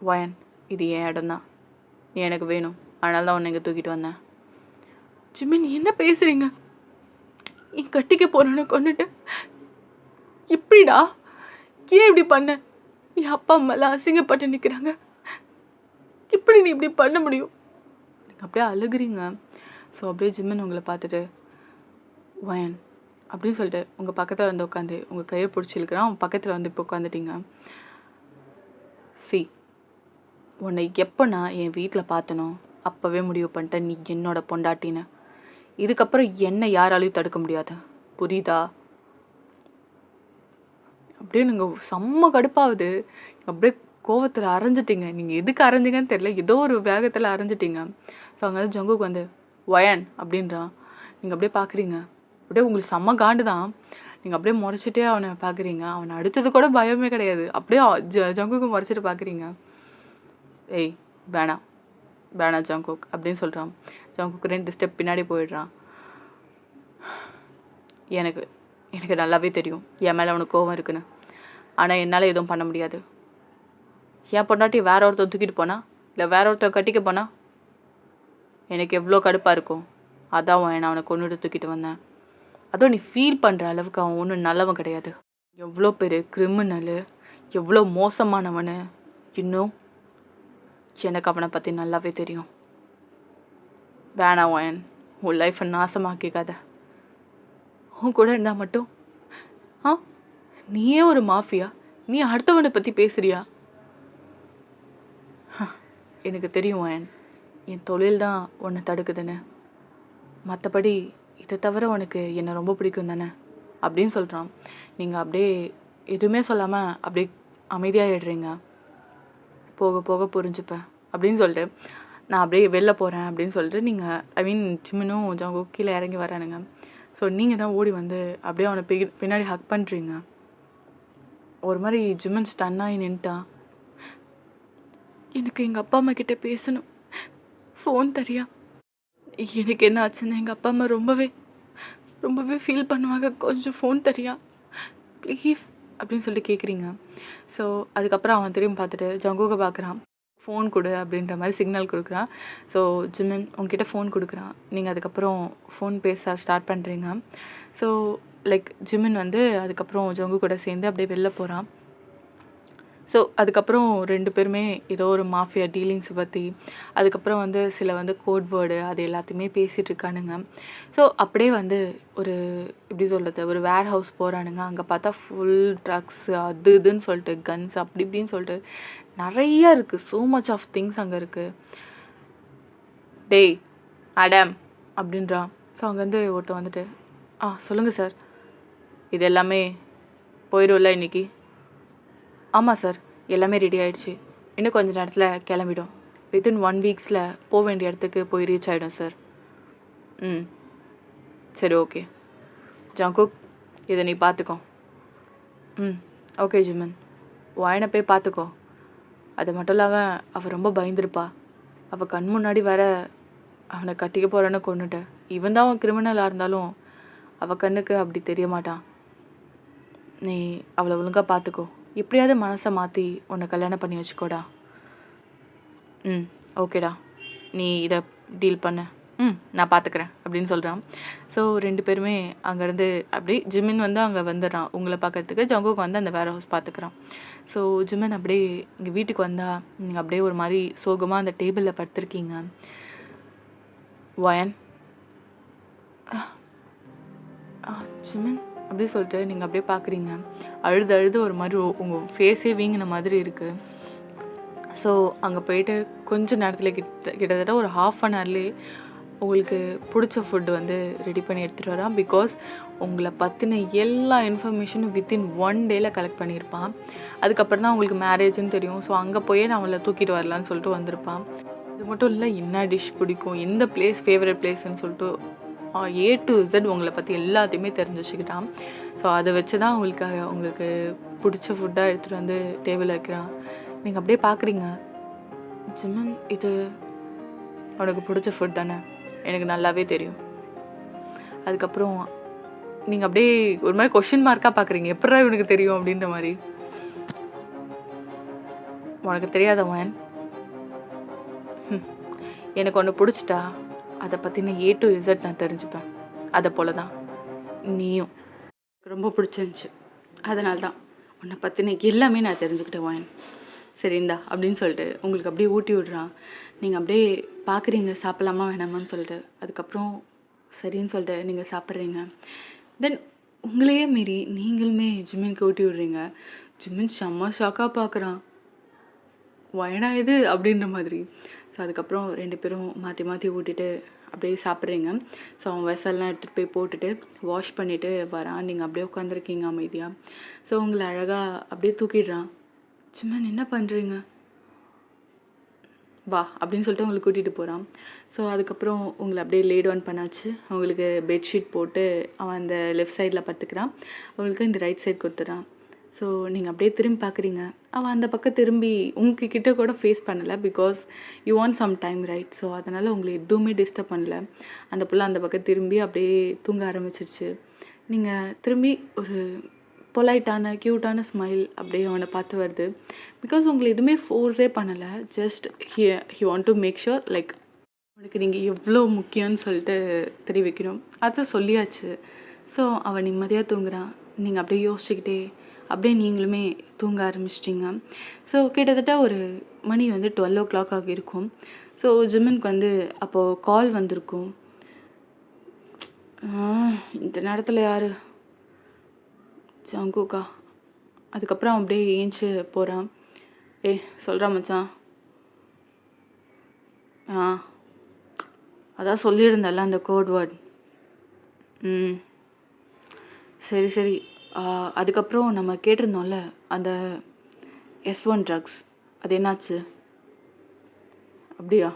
வயன், இது என் இடம் தான். நீ எனக்கு வேணும், அதனால தான் உன்னை இங்கே தூக்கிட்டு வந்தேன். ஜிமின், என்ன பேசுகிறீங்க? என் கட்டிக்க போகிறேன்னு கொண்டுட்டு இப்படிடா? ஏன் இப்படி பண்ண? என் அப்பா அம்மாலாம் அசிங்கப்பட்டு நிற்கிறாங்க. இப்படி நீ இப்படி பண்ண முடியும்? நீங்கள் அப்படியே அழுகுறீங்க. ஸோ அப்படியே ஜிமின் உங்களை பார்த்துட்டு வயன் அப்படின்னு சொல்லிட்டு உங்கள் பக்கத்தில் வந்து உட்காந்து உங்கள் கையை பிடிச்சி இழுக்கிறான். அவன் பக்கத்தில் வந்து இப்போ உட்காந்துட்டீங்க. உன்னை எப்போ நான் என் வீட்டில் பார்த்தனோ அப்போவே முடிவு பண்ணிட்டேன் நீ என்னோட பொண்டாட்டின்னு. இதுக்கப்புறம் என்ன யாராலையும் தடுக்க முடியாது, புரியுதா? அப்படியே நீங்கள் செம்ம கடுப்பாகுது. அப்படியே கோவத்தில் அரைஞ்சிட்டிங்க. நீங்கள் எதுக்கு அரைஞ்சிங்கன்னு தெரியல, ஏதோ ஒரு வேகத்தில் அரைஞ்சிட்டிங்க. ஸோ அங்கே வந்து ஜங்குக்கு வந்து வயன் அப்படின்றான். நீங்கள் அப்படியே பார்க்குறீங்க. அப்படியே உங்களுக்கு செம்ம காண்டு தான். நீங்கள் அப்படியே முறைச்சிட்டே அவனை பார்க்குறீங்க. அவனை அடித்தது கூட பயமே கிடையாது. அப்படியே ஜங்குக்கு முறைச்சிட்டு பார்க்குறீங்க. ஏய் வேணாம் வேணாம் ஜங்குக் அப்படின்னு சொல்கிறான். ஜங்குக் 2 ஸ்டெப் பின்னாடி போயிடுறான். எனக்கு எனக்கு நல்லாவே தெரியும் என் மேலே அவனுக்கு கோவம் இருக்குன்னு. ஆனால் என்னால் எதுவும் பண்ண முடியாது. என் பொண்டாட்டி வேற ஒருத்தன் தூக்கிட்டு போனா, இல்லை வேற ஒருத்தன் கட்டிக்க போனா எனக்கு எவ்வளோ கடுப்பாக இருக்கும். அதான் அவனை கொண்டுட்டு தூக்கிட்டு வந்தேன். அதுவும் நீ ஃபீல் பண்ணுற அளவுக்கு அவன் ஒன்றும் நல்லவன் கிடையாது. எவ்வளோ பேர் கிரிமினலு, எவ்வளோ மோசமானவனு இன்னும் எனக்கு அவனை பற்றி நல்லாவே தெரியும். வேணாம் வயன், உன் லைஃப்பை நாசமாக்கிக்காத. உன் கூட இருந்தால் மட்டும் நீயே ஒரு மாஃபியா? நீ அடுத்தவனை பற்றி பேசுறியா? எனக்கு தெரியும் வயன், என் தொழில் தான் உன்னை தடுக்குதுன்னு. மற்றபடி இதை தவிர உனக்கு என்னை ரொம்ப பிடிக்கும் தானே அப்படின்னு சொல்கிறான். நீங்கள் அப்படியே எதுவுமே சொல்லாமல் அப்படியே அமைதியாகிடுறீங்க. போக போக புரிஞ்சுப்பேன் அப்படின்னு சொல்லிட்டு நான் அப்படியே வெளில போகிறேன் அப்படின்னு சொல்லிட்டு நீங்கள் ஜிமினும் ஜங்குக் கீழே இறங்கி வரானுங்க. ஸோ நீங்கள் தான் ஓடி வந்து அப்படியே அவனை பின்னாடி ஹக் பண்ணுறீங்க. ஒரு மாதிரி ஜிமின் ஸ்டன்னாகி நின்ட்டான். எனக்கு எங்கள் அப்பா அம்மா கிட்டே பேசணும், ஃபோன் தரியா? எனக்கு என்ன ஆச்சுன்னு எங்கள் அப்பா அம்மா ரொம்பவே ஃபீல் பண்ணுவாங்க, கொஞ்சம் ஃபோன் தரியா ப்ளீஸ் அப்படின்னு சொல்லிட்டு கேட்குறீங்க. ஸோ அதுக்கப்புறம் அவன் திரும்பி பார்த்துட்டு ஜங்குக்கை பார்க்குறான். ஃபோன் கொடு அப்படின்ற மாதிரி சிக்னல் கொடுக்குறான். ஸோ ஜிமின் உங்ககிட்ட ஃபோன் கொடுக்குறான். நீங்கள் அதுக்கப்புறம் ஃபோன் பேச ஸ்டார்ட் பண்ணுறீங்க. ஸோ ஜிமின் வந்து அதுக்கப்புறம் ஜங்கு கூட சேர்ந்து அப்படியே வெளில போகிறான். ஸோ அதுக்கப்புறம் 2 பேருமே ஏதோ ஒரு மாஃபியா டீலிங்ஸை பற்றி, அதுக்கப்புறம் வந்து சில வந்து கோட் வேர்டு அது எல்லாத்தையுமே பேசிகிட்டு இருக்கானுங்க. ஸோ அப்படியே வந்து ஒரு எப்படி சொல்கிறது, ஒரு வேர் ஹவுஸ் போகிறானுங்க. அங்கே பார்த்தா ஃபுல் ட்ரக்ஸு அது இதுன்னு சொல்லிட்டு கன்ஸ் அப்படி இப்படின்னு சொல்லிட்டு நிறையா இருக்குது. ஸோ மச் ஆஃப் திங்ஸ் அங்கே இருக்குது. டேய் அடம் அப்படின்றான். ஸோ அங்கேருந்து ஒருத்தன் வந்துட்டு சொல்லுங்கள் சார், இது எல்லாமே போயிடும்ல இன்னைக்கு? ஆமாம் சார், எல்லாமே ரெடி ஆகிடுச்சு. இன்னும் கொஞ்சம் நேரத்தில் கிளம்பிடும். வித்தின் 1 வீக்ஸில் போக வேண்டிய இடத்துக்கு போய் ரீச் ஆகிடும் சார். சரி ஓகே ஜங்குக், இதை நீ பார்த்துக்கோ. ஓகே ஜிமின், வாயனை போய் பார்த்துக்கோ. அது மட்டும் இல்லாமல் அவள் ரொம்ப பயந்துருப்பா. அவள் கண் முன்னாடி வேற அவனை கட்டிக்க போகிறேன்னு கொண்டுட்டேன். இவன் தான் அவன் கிரிமினலாக இருந்தாலும் அவள் கண்ணுக்கு அப்படி தெரிய மாட்டான். நீ அவளை ஒழுங்காக பார்த்துக்கோ. எப்படியாவது மனசை மாற்றி உன்னை கல்யாணம் பண்ணி வச்சுக்கோடா. ஓகேடா, நீ இதை டீல் பண்ண, நான் பார்த்துக்கிறேன் அப்படின்னு சொல்கிறான். ஸோ 2 பேருமே அங்கேருந்து அப்படியே ஜிமின் வந்து அங்கே வந்துடுறான் உங்களை பார்க்கறதுக்கு. ஜங்குக்கு வந்து அந்த வேர் ஹவுஸ் பார்த்துக்கிறான். ஸோ ஜிமின் அப்படியே இங்கே வீட்டுக்கு வந்தால் நீங்கள் அப்படியே ஒரு மாதிரி சோகமாக அந்த டேபிளில் படுத்துருக்கீங்க. வயன் ஜிமின் அப்படி சொல்லிட்டு நீங்கள் அப்படியே பார்க்குறீங்க. அழுது ஒரு மாதிரி உங்கள் ஃபேஸே வீங்கின மாதிரி இருக்குது. ஸோ அங்கே போயிட்டு கொஞ்சம் நேரத்தில் கிட்டத்தட்ட ஒரு 1/2 hourலேயே உங்களுக்கு பிடிச்ச ஃபுட்டு வந்து ரெடி பண்ணி எடுத்துகிட்டு வரான். பிகாஸ் உங்களை பற்றின எல்லா இன்ஃபர்மேஷனும் வித்தின் 1 டேயில் கலெக்ட் பண்ணியிருப்பான். அதுக்கப்புறம் தான் உங்களுக்கு மேரேஜ்னு தெரியும். ஸோ அங்கே போயே நான் அவளை தூக்கிட்டு வரலான்னு சொல்லிட்டு வந்திருப்பான். இது மட்டும் இல்லை, என்ன டிஷ் பிடிக்கும், எந்த பிளேஸ் ஃபேவரட் பிளேஸ்ன்னு சொல்லிட்டு ஏ டு இசட் உங்களை பற்றி எல்லாத்தையுமே தெரிஞ்சு வச்சுக்கிட்டான். ஸோ அதை வச்சு தான் உங்களுக்கு பிடிச்ச ஃபுட்டாக எடுத்துகிட்டு வந்து டேபிளில் வைக்கிறான். நீங்கள் அப்படியே பார்க்குறீங்க, ஜிமன் இது உனக்கு பிடிச்ச ஃபுட் தானே, எனக்கு நல்லாவே தெரியும். அதுக்கப்புறம் நீங்கள் அப்படியே ஒரு மாதிரி கொஷின் மார்க்காக பார்க்குறீங்க, எப்படா இவனுக்கு தெரியும் அப்படின்ற மாதிரி. உனக்கு தெரியாதவன் எனக்கு ஒன்று பிடிச்சிட்டா அதை பற்றின ஏ டு இசட் நான் தெரிஞ்சுப்பேன். அதை போல தான் நீயும் ரொம்ப பிடிச்சிருந்துச்சு, அதனால தான் உன்னை பற்றின எல்லாமே நான் தெரிஞ்சுக்கிட்டேன் வாயன். சரிந்தா அப்படின்னு சொல்லிட்டு உங்களுக்கு அப்படியே ஊட்டி விட்றான். நீங்கள் அப்படியே பார்க்குறீங்க சாப்பிட்லாமா வேணாமான்னு சொல்லிட்டு. அதுக்கப்புறம் சரின்னு சொல்லிட்டு நீங்கள் சாப்பிட்றீங்க. தென் உங்களையே மீறி நீங்களுமே ஜிம்மினுக்கு ஊட்டி விட்றீங்க. ஜிம்மின் செம்ம ஷாக்காக பார்க்குறான், வயனா இது அப்படின்ற மாதிரி. ஸோ அதுக்கப்புறம் 2 பேரும் மாற்றி மாற்றி ஊட்டிட்டு அப்படியே சாப்பிட்றீங்க. ஸோ அவன் வெசல்லாம் எடுத்துகிட்டு போய் போட்டுட்டு வாஷ் பண்ணிவிட்டு வரான். நீங்கள் அப்படியே உட்காந்துருக்கீங்க அமைதியாக. ஸோ உங்களை அழகாக அப்படியே தூக்கிடுறான். ஜிம்மன் என்ன பண்ணுறீங்க, வா அப்படின்னு சொல்லிட்டு உங்களுக்கு கூட்டிகிட்டு போகிறான். ஸோ அதுக்கப்புறம் உங்களை அப்படியே லே டவுன் பண்ணாச்சு. உங்களுக்கு பெட்ஷீட் போட்டு அவன் அந்த லெஃப்ட் சைடில் படுத்துக்கிறான், உங்களுக்கு இந்த ரைட் சைட் கொடுத்துட்றான். ஸோ நீங்கள் அப்படியே திரும்பி பார்க்குறீங்க, அவன் அந்த பக்கம் திரும்பி உங்ககிட்ட கூட ஃபேஸ் பண்ணலை, because you want some time right. So அதனால் உங்களை எதுவுமே டிஸ்டர்ப் பண்ணல. அந்த புள்ள அந்த பக்கம் திரும்பி அப்படியே தூங்க ஆரம்பிச்சிருச்சு. நீங்கள் திரும்பி ஒரு பொலைட்டான க்யூட்டான ஸ்மைல் அப்படியே அவனை பார்த்து வருது. பிகாஸ் உங்களை எதுவுமே ஃபோர்ஸே பண்ணலை, just he want to make sure like உனக்கு நீங்கள் எவ்வளோ முக்கியம்னு சொல்லிட்டு தெரிவிக்கணும். அதை சொல்லியாச்சு. ஸோ அவன் நிம்மதியாக தூங்குறான். நீங்கள் அப்படியே யோசிச்சுக்கிட்டே அப்படியே நீங்களுமே தூங்க ஆரம்பிச்சிட்டிங்க. ஸோ கிட்டத்தட்ட ஒரு மணி வந்து 12 o'clock ஆகியிருக்கும். ஸோ ஜிம்மினுக்கு வந்து அப்போது கால் வந்திருக்கும். இந்த நேரத்தில் யார், ஜங்குக்கா. அதுக்கப்புறம் அப்படியே ஏஞ்சி போகிறான். சொல்கிறான் மச்சான், அதான் சொல்லியிருந்தல அந்த கோட் வேர்ட். சரி சரி. அதுக்கப்புறம் நம்ம கேட்டிருந்தோம்ல அந்த S1 ட்ரக்ஸ், அது என்னாச்சு? அப்படியா,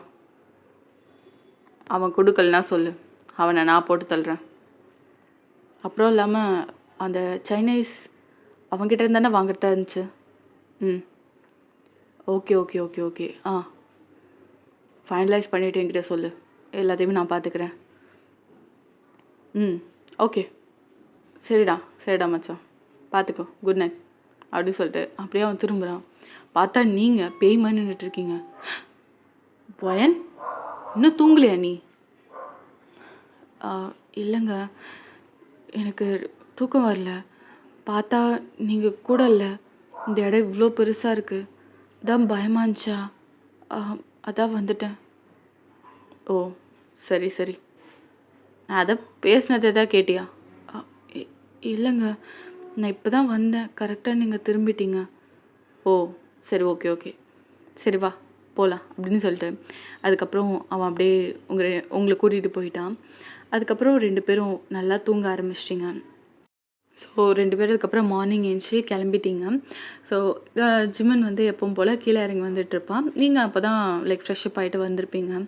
அவன் கொடுக்கலனா சொல்லு, அவனை நான் போட்டு தள்ளுறேன். அப்புறம் இல்லாமல் அந்த சைனீஸ் அவங்ககிட்ட இருந்தானே வாங்கிட்டு இருந்துச்சு. Okay okay okay okay finalise பண்ணிவிட்டு என்கிட்ட சொல்லு, எல்லாத்தையுமே நான் பார்த்துக்கிறேன். ஓகே சரிடா மச்சான், பார்த்துக்கோ, குட் நைட் அப்படின்னு சொல்லிட்டு அப்படியே அவன் திரும்புகிறான். பார்த்தா நீங்கள் பேய் மாதிரி நின்றுட்டுருக்கீங்க. பயன், இன்னும் தூங்கலையா நீ? இல்லைங்க, எனக்கு தூக்கம் வரல. பார்த்தா நீங்கள் கூட இல்லை, இந்த இடம் இவ்வளோ பெருசாக இருக்குது, அதான் பயமாக இருந்துச்சா, அதான் வந்துட்டேன். ஓ சரி சரி. நான் அதை பேசினதை தான் கேட்டியா? இல்லைங்க, நான் இப்போ தான் வந்தேன், கரெக்டாக நீங்கள் திரும்பிட்டீங்க. ஓ சரி ஓகே ஓகே, சரி வா போகலாம் அப்படின்னு சொல்லிட்டு அதுக்கப்புறம் அவன் அப்படியே உங்களை கூட்டிகிட்டு போயிட்டான். அதுக்கப்புறம் 2 பேரும் நல்லா தூங்க ஆரம்பிச்சிட்டிங்க. ஸோ 2 பேரும் அதுக்கப்புறம் மார்னிங் எழுந்துச்சி கிளம்பிட்டீங்க. ஸோ ஜிம்மன் வந்து எப்பவும் போல் கீழே இறங்கி வந்துட்டுருப்பான். நீங்கள் அப்போ தான் லைக் ஃப்ரெஷ்அப் ஆகிட்டு வந்திருப்பீங்க.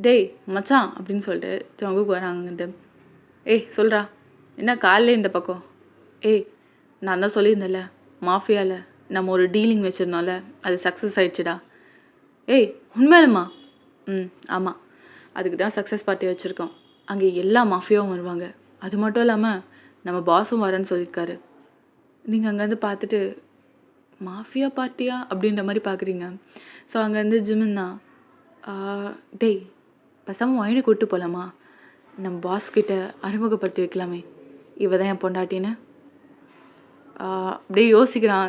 டேய் மச்சான் அப்படின்னு சொல்லிட்டு ஜங்குக்கு வராங்க. சொல்கிறா, என்ன காலையில் இந்த பக்கம்? நான் தான் சொல்லியிருந்தேன்ல, மாஃபியாவில் நம்ம ஒரு டீலிங் வச்சுருந்தோம்ல, அது சக்ஸஸ் ஆயிடுச்சுடா. உண்மையிலுமா? ஆமாம், அதுக்கு தான் சக்ஸஸ் பார்ட்டி வச்சுருக்கோம். அங்கே எல்லா மாஃபியாவும் வருவாங்க, அது மட்டும் இல்லாமல் நம்ம பாஸும் வரேன்னு சொல்லியிருக்காரு. நீங்கள் அங்கேருந்து பார்த்துட்டு மாஃபியா பார்ட்டியா அப்படின்ற மாதிரி பார்க்குறீங்க. ஸோ அங்கேருந்து ஜிம்மின்னா, டேய் பேசாமல் வாங்கி கூப்பிட்டு போகலாமா, நம்ம பாஸ்கிட்ட அறிமுகப்படுத்தி வைக்கலாமே, இவ தான் என் பொண்டாட்டின்னு. அப்படியே யோசிக்கிறான்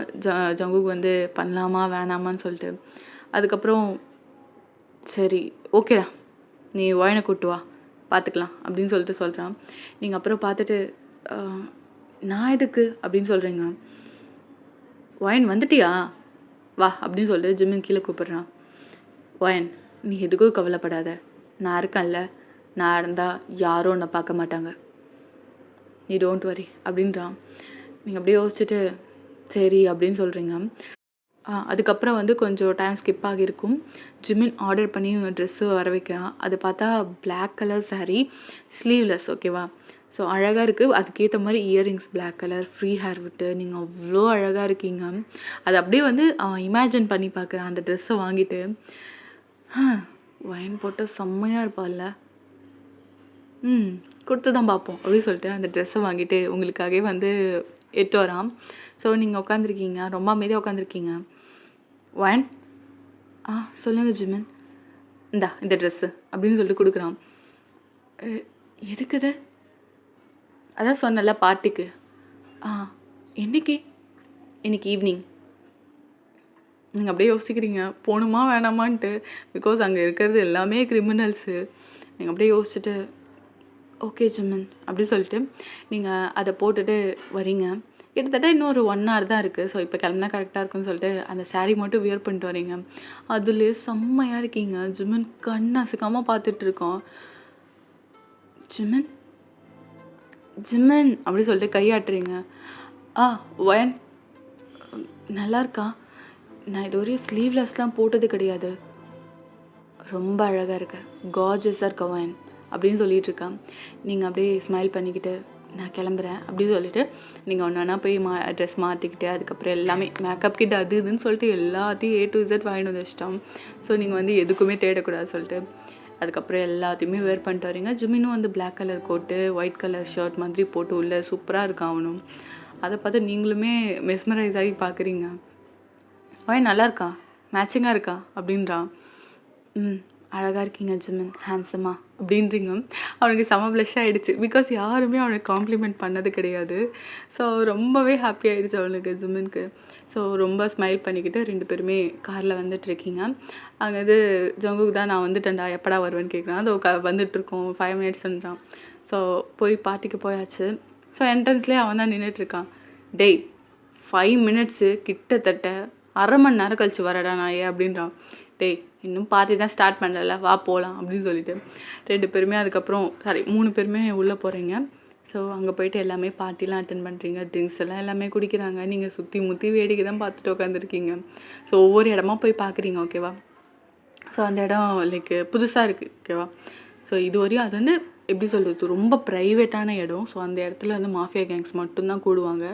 ஜங்குக்கு வந்து பண்ணலாமா வேணாமான்னு சொல்லிட்டு. அதுக்கப்புறம் சரி ஓகேடா, நீ வாயினை கூப்பிட்டு வா பார்த்துக்கலாம் அப்படின்னு சொல்லிட்டு சொல்கிறான். நீங்கள் அப்புறம் பார்த்துட்டு நான் எதுக்கு அப்படின்னு சொல்கிறீங்க. வாயன் வந்துட்டியா, வா அப்படின்னு சொல்லிட்டு ஜிம்மின் கீழே கூப்பிட்றான். வாயன், நீ எதுக்கும் கவலைப்படாத, நான் இருக்கேன்ல, நான் இருந்தால் யாரும் உன்னை பார்க்க மாட்டாங்க, நீ டோன்ட் வரி அப்படின்றான். நீங்கள் அப்படியே யோசிச்சுட்டு சரி அப்படின்னு சொல்கிறீங்க. அதுக்கப்புறம் வந்து கொஞ்சம் டைம் ஸ்கிப் ஆகியிருக்கும். ஜிமின் ஆர்டர் பண்ணி ட்ரெஸ்ஸு வர வைக்கிறான். அது பார்த்தா பிளாக் கலர் சாரீ, ஸ்லீவ்லெஸ் ஓகேவா. ஸோ அழகாக இருக்குது. அதுக்கேற்ற மாதிரி earrings black colour, free hair விட்டு நீங்கள் அவ்வளோ அழகாக இருக்கீங்க. அது அப்படியே வந்து அவன் இமேஜின் பண்ணி பார்க்குறான் அந்த ட்ரெஸ்ஸை வாங்கிட்டு. ஒயின் போட்டு செம்மையாக இருப்பாள்ல, கொடுத்து தான் பார்ப்போம் அப்படின்னு சொல்லிட்டு அந்த ட்ரெஸ்ஸை வாங்கிட்டு உங்களுக்காகவே வந்து எட்டு வரான். ஸோ நீங்கள் உட்காந்துருக்கீங்க, ரொம்ப அமைதியாக உட்காந்துருக்கீங்க. ஒன் சொல்லுங்கள் ஜிமின், இந்தா இந்த ட்ரெஸ்ஸு அப்படின்னு சொல்லிட்டு கொடுக்குறான். எதுக்குது? அதான் சொன்னல பார்ட்டிக்கு. என்னைக்கு? இன்னைக்கு ஈவினிங். நீங்கள் அப்படியே யோசிக்கிறீங்க போகணுமா வேணாமான்ட்டு. பிகாஸ் அங்கே இருக்கிறது எல்லாமே கிரிமினல்ஸு. நீங்கள் அப்படியே யோசிச்சுட்டு ஓகே ஜிமின் அப்படி சொல்லிட்டு நீங்கள் அதை போட்டுட்டு வரீங்க. கிட்டத்தட்ட இன்னும் ஒரு 1 hour தான் இருக்குது. ஸோ இப்போ கிளம்புனா கரெக்டாக இருக்குன்னு சொல்லிட்டு அந்த சாரீ மட்டும் வியர் பண்ணிட்டு வரீங்க. அதுலேயே செம்மையாக இருக்கீங்க. ஜிமின் கண் அசைக்காமல் பார்த்துட்ருக்கோம். ஜிமின் ஜிமின் அப்படி சொல்லிட்டு கையாட்டுறீங்க. ஒயன் நல்லா இருக்கா? நான் இது ஒரு ஸ்லீவ்லெஸ்லாம் போட்டது கிடையாது. ரொம்ப அழகாக இருக்க, கார்ஜஸாக இருக்க ஒயன் அப்படின்னு சொல்லிட்டு இருக்கான். நீங்கள் அப்படியே ஸ்மைல் பண்ணிக்கிட்டு நான் கிளம்புறேன் அப்படின்னு சொல்லிட்டு நீங்கள் ஒன்றா போய் ட்ரெஸ் மாற்றிக்கிட்டு அதுக்கப்புறம் எல்லாமே மேக்கப் கிட்ட அது இதுன்னு சொல்லிட்டு எல்லாத்தையும் A to Z வாங்கிட்டு வந்து வச்சிட்டோம். ஸோ நீங்கள் வந்து எதுக்குமே தேடக்கூடாது சொல்லிட்டு அதுக்கப்புறம் எல்லாத்தையுமே வேர் பண்ணிட்டு வரீங்க. ஜிமினும் வந்து black colour coat, white colour shirt மாதிரி போட்டு உள்ள சூப்பராக இருக்கான் அவனும். அதை பார்த்து நீங்களுமே மெஸ்மரைஸ் ஆகி பார்க்குறீங்க. ஒயன் நல்லா இருக்கா, மேட்சிங்காக இருக்கா அப்படின்றான். அழகாக இருக்கீங்க ஜிமின், ஹேண்ட்ஸமா அப்படின்றீங்க. அவனுக்கு செம ப்ளஷ் ஆகிடுச்சு. பிகாஸ் யாருமே அவனுக்கு காம்ப்ளிமெண்ட் பண்ணது கிடையாது. ஸோ ரொம்பவே ஹாப்பி ஆகிடுச்சு அவனுக்கு ஜிமினுக்கு. ஸோ ரொம்ப ஸ்மைல் பண்ணிக்கிட்டு 2 பேருமே காரில் வந்துட்டுருக்கீங்க. அங்கே இது ஜங்குக்கு தான் நான் வந்துட்டேன்டா எப்படா வருவேன்னு கேட்குறான். அது வந்துட்டுருக்கோம் 5 minutesன்றான். ஸோ போய் பார்ட்டிக்கு போயாச்சு. ஸோ என்ட்ரன்ஸ்லேயே அவன் தான் நின்றுட்டுருக்கான். டேய் 5 minutes கிட்டத்தட்ட அரை மணி நேரம் கழிச்சு வரடா நான் அப்படின்றான். டேய் இன்னும் பார்ட்டி தான் ஸ்டார்ட் பண்ணல, வா போகலாம் அப்படின்னு சொல்லிட்டு 2 பேருமே அதுக்கப்புறம் 3 பேருமே உள்ளே போகிறீங்க. ஸோ அங்கே போயிட்டு எல்லாமே பார்ட்டிலாம் அட்டன் பண்ணுறீங்க. ட்ரிங்க்ஸ் எல்லாம் எல்லாமே குடிக்கிறாங்க. நீங்கள் சுற்றி முற்றி வேடிக்கை தான் பார்த்துட்டு உட்காந்துருக்கீங்க. ஸோ ஒவ்வொரு இடமா போய் பார்க்குறீங்க ஓகேவா. ஸோ அந்த இடம் லைக் புதுசாக இருக்குது ஓகேவா. ஸோ இது வரையும் அது வந்து எப்படி சொல்கிறது, ரொம்ப ப்ரைவேட்டான இடம். ஸோ அந்த இடத்துல வந்து மாஃபியா கேங்ஸ் மட்டும்தான் கூடுவாங்க.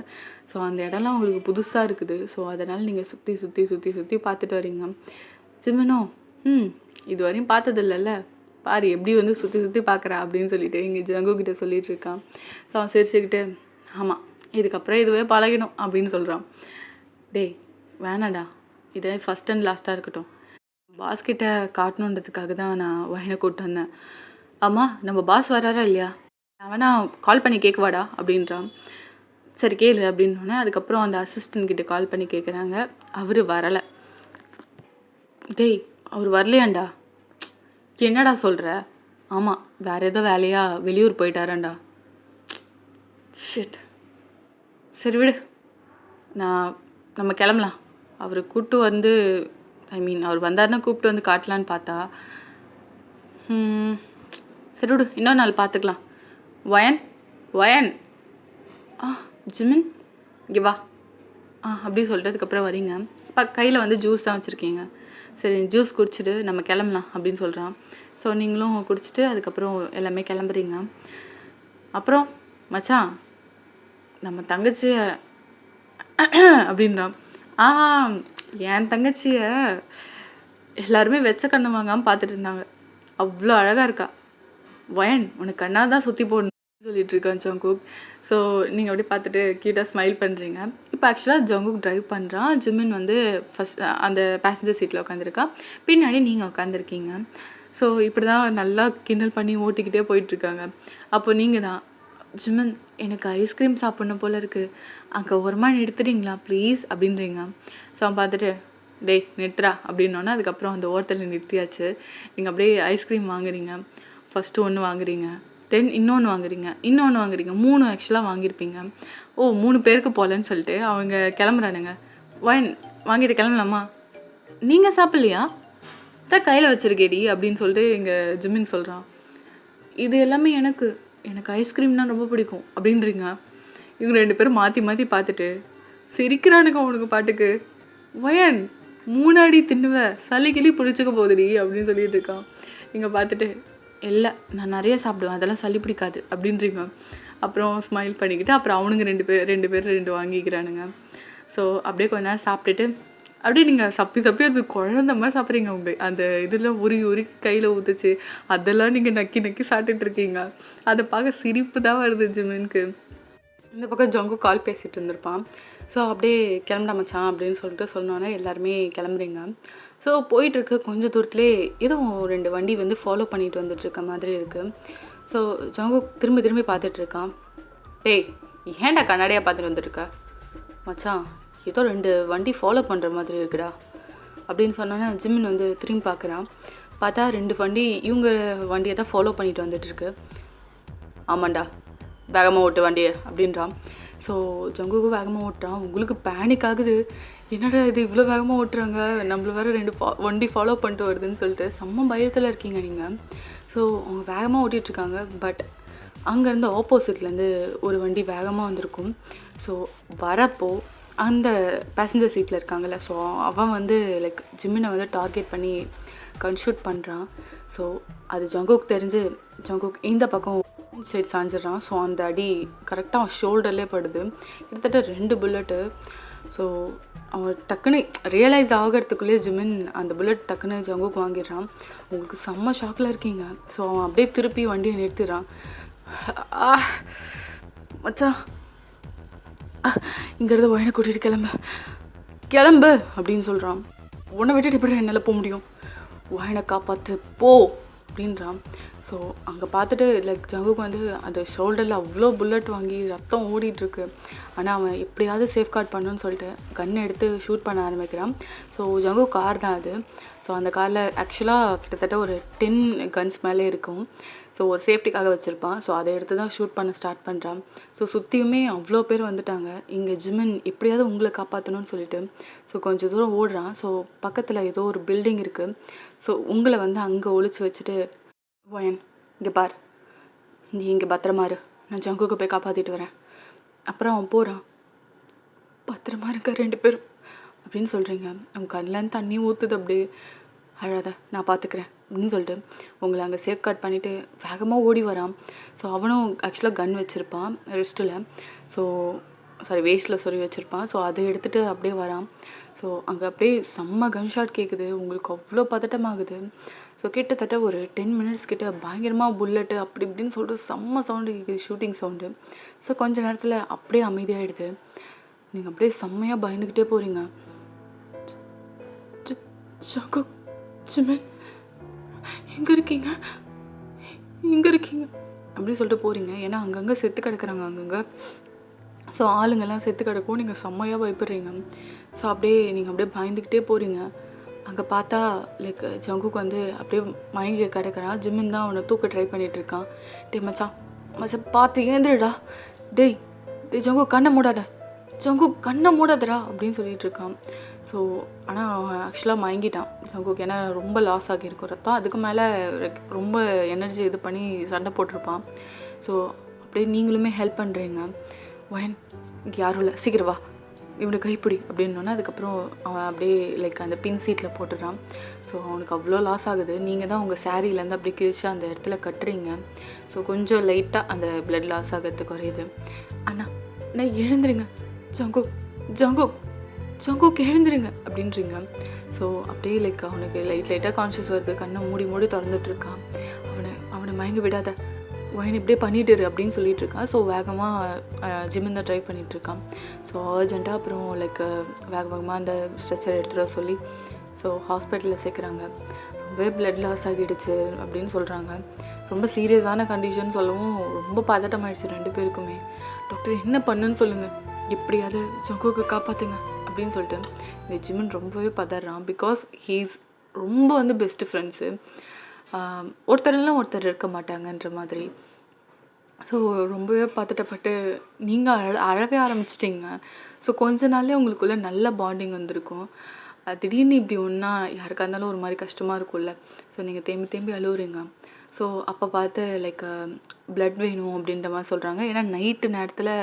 ஸோ அந்த இடம்லாம் உங்களுக்கு புதுசாக இருக்குது. ஸோ அதனால் நீங்கள் சுற்றி சுற்றி சுற்றி சுற்றி பார்த்துட்டு வரீங்க. ஜிமினோ இது வரையும் பார்த்ததில்லல்ல, பாரு எப்படி வந்து சுற்றி சுற்றி பார்க்குறா அப்படின்னு சொல்லிட்டு இங்கே ஜங்கு கிட்ட சொல்லிட்டு இருக்கான். ஸோ அவன் சிரிச்சுக்கிட்டு ஆமாம் இதுக்கப்புறம் இதுவே பழகிடும் அப்படின்னு சொல்கிறான். டேய் வேணாடா, இதே ஃபஸ்ட் அண்ட் லாஸ்ட்டாக இருக்கட்டும். பாஸ்கிட்ட காட்டணுன்றதுக்காக தான் நான் வயனை கூப்பிட்டு வந்தேன். ஆமாம் நம்ம பாஸ் வராரா இல்லையா, நான் வேணா கால் பண்ணி கேட்கவாடா அப்படின்றான். சரி கேளு அப்படின்னோடனே அதுக்கப்புறம் அந்த அசிஸ்டன்ட் கிட்ட கால் பண்ணி கேட்குறாங்க. அவர் வரலை. டேய் அவர் வரலையாண்டா? என்னடா சொல்கிற? ஆமாம் வேறு ஏதோ வேலையாக வெளியூர் போயிட்டாராண்டா. ஷிட், சரி விடு, நம்ம கிளம்பலாம். அவர் கூப்பிட்டு வந்து அவர் வந்தாருன்னா கூப்பிட்டு வந்து காட்டலான்னு பார்த்தா சரி விடு, இன்னொரு நாள் பார்த்துக்கலாம். வயன் ஜிமின் இங்கே வா அப்படி சொல்லிட்டு அதுக்கப்புறம் வரீங்க. இப்போ கையில் வந்து ஜூஸ் தான் வச்சுருக்கீங்க. சரி ஜூஸ் குடிச்சிட்டு நம்ம கிளம்பலாம் அப்படின்னு சொல்கிறான். ஸோ நீங்களும் குடிச்சிட்டு அதுக்கப்புறம் எல்லாமே கிளம்புறீங்க. அப்புறம் மச்சான் நம்ம தங்கச்சியை அப்படின்றான். என் தங்கச்சியை எல்லாருமே வெச்ச கண்ணு வாங்காமல் பார்த்துட்டு இருந்தாங்க. அவ்வளோ அழகாக இருக்கா. வயன் உனக்கு கண்ணாக தான் சுற்றி போடணும் சொல்லிட்டு இருக்கான் ஜங்குக். ஸோ நீங்கள் அப்படியே பார்த்துட்டு க்யூட்டாக ஸ்மைல் பண்ணுறீங்க. இப்போ ஆக்சுவலாக ஜங்குக் ட்ரைவ் பண்ணுறான். ஜிமின் வந்து ஃபஸ்ட் அந்த பேசஞ்சர் சீட்டில் உட்காந்துருக்கா. பின்னாடி நீங்கள் உட்காந்துருக்கீங்க. ஸோ இப்படி தான் நல்லா கிண்டல் பண்ணி ஓட்டிக்கிட்டே போயிட்டுருக்காங்க. அப்போ நீங்கள் தான் ஜிமின் எனக்கு ஐஸ்கிரீம் சாப்பிட்ணும் போல் இருக்குது, அங்கே ஒருமா நிறுத்துறீங்களா ப்ளீஸ் அப்படின்றீங்க. ஸோ அவன் பார்த்துட்டு டேய் நிறுத்துறா அப்படின்னோடனே அதுக்கப்புறம் அந்த ஓட்டலில் நிறுத்தியாச்சு. நீங்கள் அப்படியே ஐஸ்கிரீம் வாங்குறீங்க. ஃபஸ்ட்டு 1 வாங்குறீங்க, தென் இன்னொன்று வாங்குறீங்க, 3 ஆக்சுவலாக வாங்கியிருப்பீங்க. 3 பேருக்கு போகலன்னு சொல்லிட்டு அவங்க கிளம்புறானுங்க. ஒயின் வாங்கிட்டு கிளம்பலாமா? நீங்கள் சாப்பிட்லையா? தான் கையில் வச்சுருக்கேடி அப்படின்னு சொல்லிட்டு இங்கே ஜிமின் சொல்கிறான். இது எல்லாமே எனக்கு ஐஸ்கிரீம்னால் ரொம்ப பிடிக்கும் அப்படின்றீங்க. இவங்க 2 பேரும் மாற்றி மாற்றி பார்த்துட்டு சிரிக்கிறானுங்க அவனுக்கு பாட்டுக்கு. வயன் 3 அடி தின்னுவ, சளி கிளி பிடிச்சிக்க போகுதுடி அப்படின்னு சொல்லிட்டு இருக்கான். இங்கே பார்த்துட்டு இல்லை நான் நிறைய சாப்பிடுவேன், அதெல்லாம் சளி பிடிக்காது அப்படின்றீங்க. அப்புறம் ஸ்மைல் பண்ணிக்கிட்டு அப்புறம் அவனுங்க 2 பேர் 2 வாங்கிக்கிறானுங்க. ஸோ அப்படியே கொஞ்ச நேரம் சாப்பிட்டுட்டு அப்படியே நீங்கள் சப்பி அது குழந்த மாதிரி சாப்பிட்றீங்க. அந்த இதெல்லாம் உருகி கையில் ஊற்றுச்சு, அதெல்லாம் நீங்கள் நக்கி சாப்பிட்டுட்டு இருக்கீங்க. அதை பார்க்க சிரிப்பு தான் வருது ஜிமினுக்கு. இந்த பக்கம் ஜங்கு கால் பேசிகிட்டு இருந்திருப்பான். ஸோ அப்படியே கிளம்புடா மச்சான் அப்படின்னு சொல்லிட்டு சொன்னோன்னே எல்லாருமே கிளம்புறீங்க. ஸோ போயிட்டுருக்கு கொஞ்சம் தூரத்துலேயே ஏதோ 2 வண்டி வந்து ஃபாலோ பண்ணிட்டு வந்துட்டுருக்க மாதிரி இருக்குது. ஸோ ஜங்கு திரும்பி பார்த்துட்ருக்கான். டேய் ஏன்டா கண்ணாடியாக பார்த்துட்டு வந்துட்டுருக்க? மச்சான் ஏதோ 2 வண்டி ஃபாலோ பண்ணுற மாதிரி இருக்குடா அப்படின்னு சொன்னோன்னே ஜிமின் வந்து திரும்பி பார்க்குறான். பார்த்தா 2 வண்டி இவங்க வண்டியை தான் ஃபாலோ பண்ணிட்டு வந்துட்டுருக்கு. ஆமாண்டா வேகமாக ஓட்டு வண்டியை அப்படின்றான். ஸோ ஜங்குக்கு வேகமாக ஓட்டுறான். உங்களுக்கு பேனிக் ஆகுது, என்னடா இது இவ்வளோ வேகமாக ஓட்டுறாங்க, நம்மள வேறு 2 வண்டி ஃபாலோ பண்ணிட்டு வருதுன்னு சொல்லிட்டு செம்ம பயத்தில் இருக்கீங்க நீங்கள். ஸோ அவங்க வேகமாக ஓட்டிகிட்ருக்காங்க. பட் அங்கேருந்து ஆப்போசிட்லேருந்து ஒரு வண்டி வேகமாக வந்திருக்கும். ஸோ வரப்போ அந்த பேசஞ்சர் சீட்டில் இருக்காங்கல்ல, ஸோ அவன் வந்து லைக் ஜிம்மினை வந்து டார்கெட் பண்ணி கன்ஷூட் பண்ணுறான். ஸோ அது ஜங்குக்கு தெரிஞ்சு ஜங்குக் இந்த பக்கம் சைடு சாஞ்சிட்றான். ஸோ அந்த அடி கரெக்டாக அவன் ஷோல்டர்லேயே படுது, கிட்டத்தட்ட 2 புல்லட்டு. ஸோ அவன் டக்குன்னு ரியலைஸ் ஆகிறதுக்குள்ளே ஜிமின் அந்த புல்லட் டக்குன்னு ஜங்குக்கு வாங்கிடுறான். உங்களுக்கு செம்ம ஷாக்கில் இருக்கீங்க. ஸோ அவன் அப்படியே திருப்பி வண்டியை நிறுத்திடுறான். மச்சான் இங்கிறது ஒயனை கூட்டிகிட்டு கிளம்பு அப்படின்னு சொல்கிறான். உன்னை விட்டுட்டு எப்படி என்னால் போக முடியும், ஒயனை காப்பாற்று போ அப்படின்றான். ஸோ அங்கே பார்த்துட்டு லைக் ஜங்குக்கு வந்து அந்த ஷோல்டரில் அவ்வளோ புல்லட் வாங்கி ரத்தம் ஓடிட்டுருக்கு. ஆனால் அவன் எப்படியாவது சேஃப்கார்ட் பண்ணணுன்னு சொல்லிட்டு கன்னை எடுத்து ஷூட் பண்ண ஆரம்பிக்கிறான். ஸோ ஜங்கு கார் தான் அது. ஸோ அந்த காரில் ஆக்சுவலாக கிட்டத்தட்ட ஒரு 10 கன்ஸ் மேலே இருக்கும். ஸோ ஒரு சேஃப்டிக்காக வச்சுருப்பான். ஸோ அதை எடுத்து தான் ஷூட் பண்ண ஸ்டார்ட் பண்ணுறான். ஸோ சுற்றியுமே அவ்வளோ பேர் வந்துட்டாங்க. இங்கே ஜிமின் எப்படியாவது உங்களை காப்பாற்றணும்னு சொல்லிட்டு ஸோ கொஞ்சம் தூரம் ஓடுறான். ஸோ பக்கத்தில் ஏதோ ஒரு பில்டிங் இருக்குது. ஸோ உங்களை வந்து அங்கே ஒளிச்சு வச்சுட்டு, ஒயன் இங்கே பார், நீ இங்கே பத்திரமா இரு, நான் ஜங்குக்கு போய் காப்பாற்றிட்டு வரேன். அப்புறம் அவன் போகிறான். பத்திரமா இருக்க 2 பேரும் அப்படின்னு சொல்கிறீங்க. அவங்க கண்ணிலேருந்து தண்ணி ஊற்றுது. அப்படியே அழாத நான் பார்த்துக்கிறேன் அப்படின்னு சொல்லிட்டு உங்களை அங்கே சேஃப்கார்ட் பண்ணிவிட்டு வேகமாக ஓடி வரான். ஸோ அவனும் ஆக்சுவலாக கன் வச்சுருப்பான் ரிஸ்ட்டில், ஸோ வேஸ்ட்டில் சொல்லி வச்சுருப்பான். ஸோ அதை எடுத்துகிட்டு அப்படியே வரான். ஸோ அங்கே அப்படியே செம்ம கன் ஷாட் கேட்குது. உங்களுக்கு அவ்வளோ பதட்டமாகுது. ஸோ கிட்டத்தட்ட ஒரு 10 மினிட்ஸ் கிட்ட பயங்கரமாக புல்லட்டு அப்படி இப்படின்னு சொல்லிட்டு செம்ம சவுண்டு கேட்குது, ஷூட்டிங் சவுண்டு. ஸோ கொஞ்ச நேரத்தில் அப்படியே அமைதியாகிடுது. நீங்கள் அப்படியே செம்மையாக பயந்துக்கிட்டே போகிறீங்க. ஜங்கு, ஜிமின் எங்கே இருக்கீங்க அப்படின்னு சொல்லிட்டு போகிறீங்க. ஏன்னா அங்கங்கே செத்து கிடக்குறாங்க அங்கங்கே. ஸோ ஆளுங்கெல்லாம் செத்து கிடக்கும். நீங்கள் செம்மையாக பயப்படுறீங்க. ஸோ அப்படியே நீங்கள் அப்படியே பயந்துக்கிட்டே போகிறீங்க. அங்கே பார்த்தா லைக் ஜங்குக்கு வந்து அப்படியே மயங்கி கிடக்கிறான். ஜிமின் தான் அவனை தூக்க ட்ரை பண்ணிகிட்ருக்கான். மச்சான் பார்த்து ஏந்திரடா, டேய் ஜங்கு கண்ணை மூடாதடா அப்படின்னு சொல்லிட்டு இருக்கான். ஸோ ஆனால் அவன் ஆக்சுவலாக மயங்கிட்டான் ஜங்குக்கு. ஏன்னா ரொம்ப லாஸ் ஆகியிருக்கும் ரத்தம். அதுக்கு மேலே ரொம்ப எனர்ஜி இது பண்ணி சண்டை போட்டிருப்பான். ஸோ அப்படியே நீங்களுமே ஹெல்ப் பண்ணுறீங்க. ஒயன் இங்கே யாரும் இல்லை, சீக்கிரம் வா, இவனை கைப்பிடி அப்படின்னோன்னா அதுக்கப்புறம் அவன் அப்படியே லைக் அந்த பின் சீட்டில் போட்டுடுறான். ஸோ அவனுக்கு அவ்வளோ லாஸ் ஆகுது. நீங்கள் தான் உங்கள் சாரீலேருந்து அப்படி கிழிச்சு அந்த இடத்துல கட்டுறீங்க. ஸோ கொஞ்சம் லைட்டாக அந்த பிளட் லாஸ் ஆகிறது குறையுது. அண்ணா நான் எழுந்துருங்க, ஜங்குக்கு எழுந்துருங்க அப்படின்றீங்க. ஸோ அப்படியே லைக் அவனுக்கு லைட்டாக கான்ஷியஸ் வருது. கண்ணை மூடி திறந்துட்டுருக்கான். அவனை மயங்க விடாத, ஒயன் இப்படியே பண்ணிட்டுரு அப்படின்னு சொல்லிட்டு இருக்கான். ஸோ வேகமாக ஜிம்மின் தான் ட்ரை பண்ணிகிட்ருக்கான். ஸோ அர்ஜென்ட்டாக அப்புறம் லைக் வேகமாக அந்த ஸ்ட்ரெச்சர் எடுத்துகிட்டு வர சொல்லி ஸோ ஹாஸ்பிட்டலில் சேர்க்குறாங்க. ரொம்பவே பிளட் லாஸ் ஆகிடுச்சு அப்படின்னு சொல்கிறாங்க. ரொம்ப சீரியஸான கண்டிஷன் சொல்லவும் ரொம்ப பதட்டமாயிடுச்சு 2 பேருக்குமே. டாக்டர் என்ன பண்ணுன்னு சொல்லுங்கள், எப்படியாவது ஜங்குக்கு காப்பாற்றுங்க அப்படின்னு சொல்லிட்டு இந்த ஜிமின் ரொம்பவே பதறான். பிகாஸ் ஹீஸ் ரொம்ப வந்து பெஸ்ட்டு ஃப்ரெண்ட்ஸு. ஒருத்தரெல்லாம் ஒருத்தர் இருக்க மாட்டாங்கன்ற மாதிரி. ஸோ ரொம்பவே பதட்டப்பட்டு நீங்கள் அழவே ஆரம்பிச்சிட்டிங்க. ஸோ கொஞ்ச நாள்லேயே உங்களுக்குள்ளே நல்ல பாண்டிங் வந்திருக்கும். திடீர்னு இப்படி ஒன்றா யாருக்காக இருந்தாலும் ஒரு மாதிரி கஷ்டமாக இருக்கும்ல. ஸோ நீங்கள் தேம்பி அழுவுறீங்க. ஸோ அப்போ பார்த்து லைக் பிளட் வேணும் அப்படின்ற மாதிரி சொல்கிறாங்க. ஏன்னா நைட்டு நேரத்தில்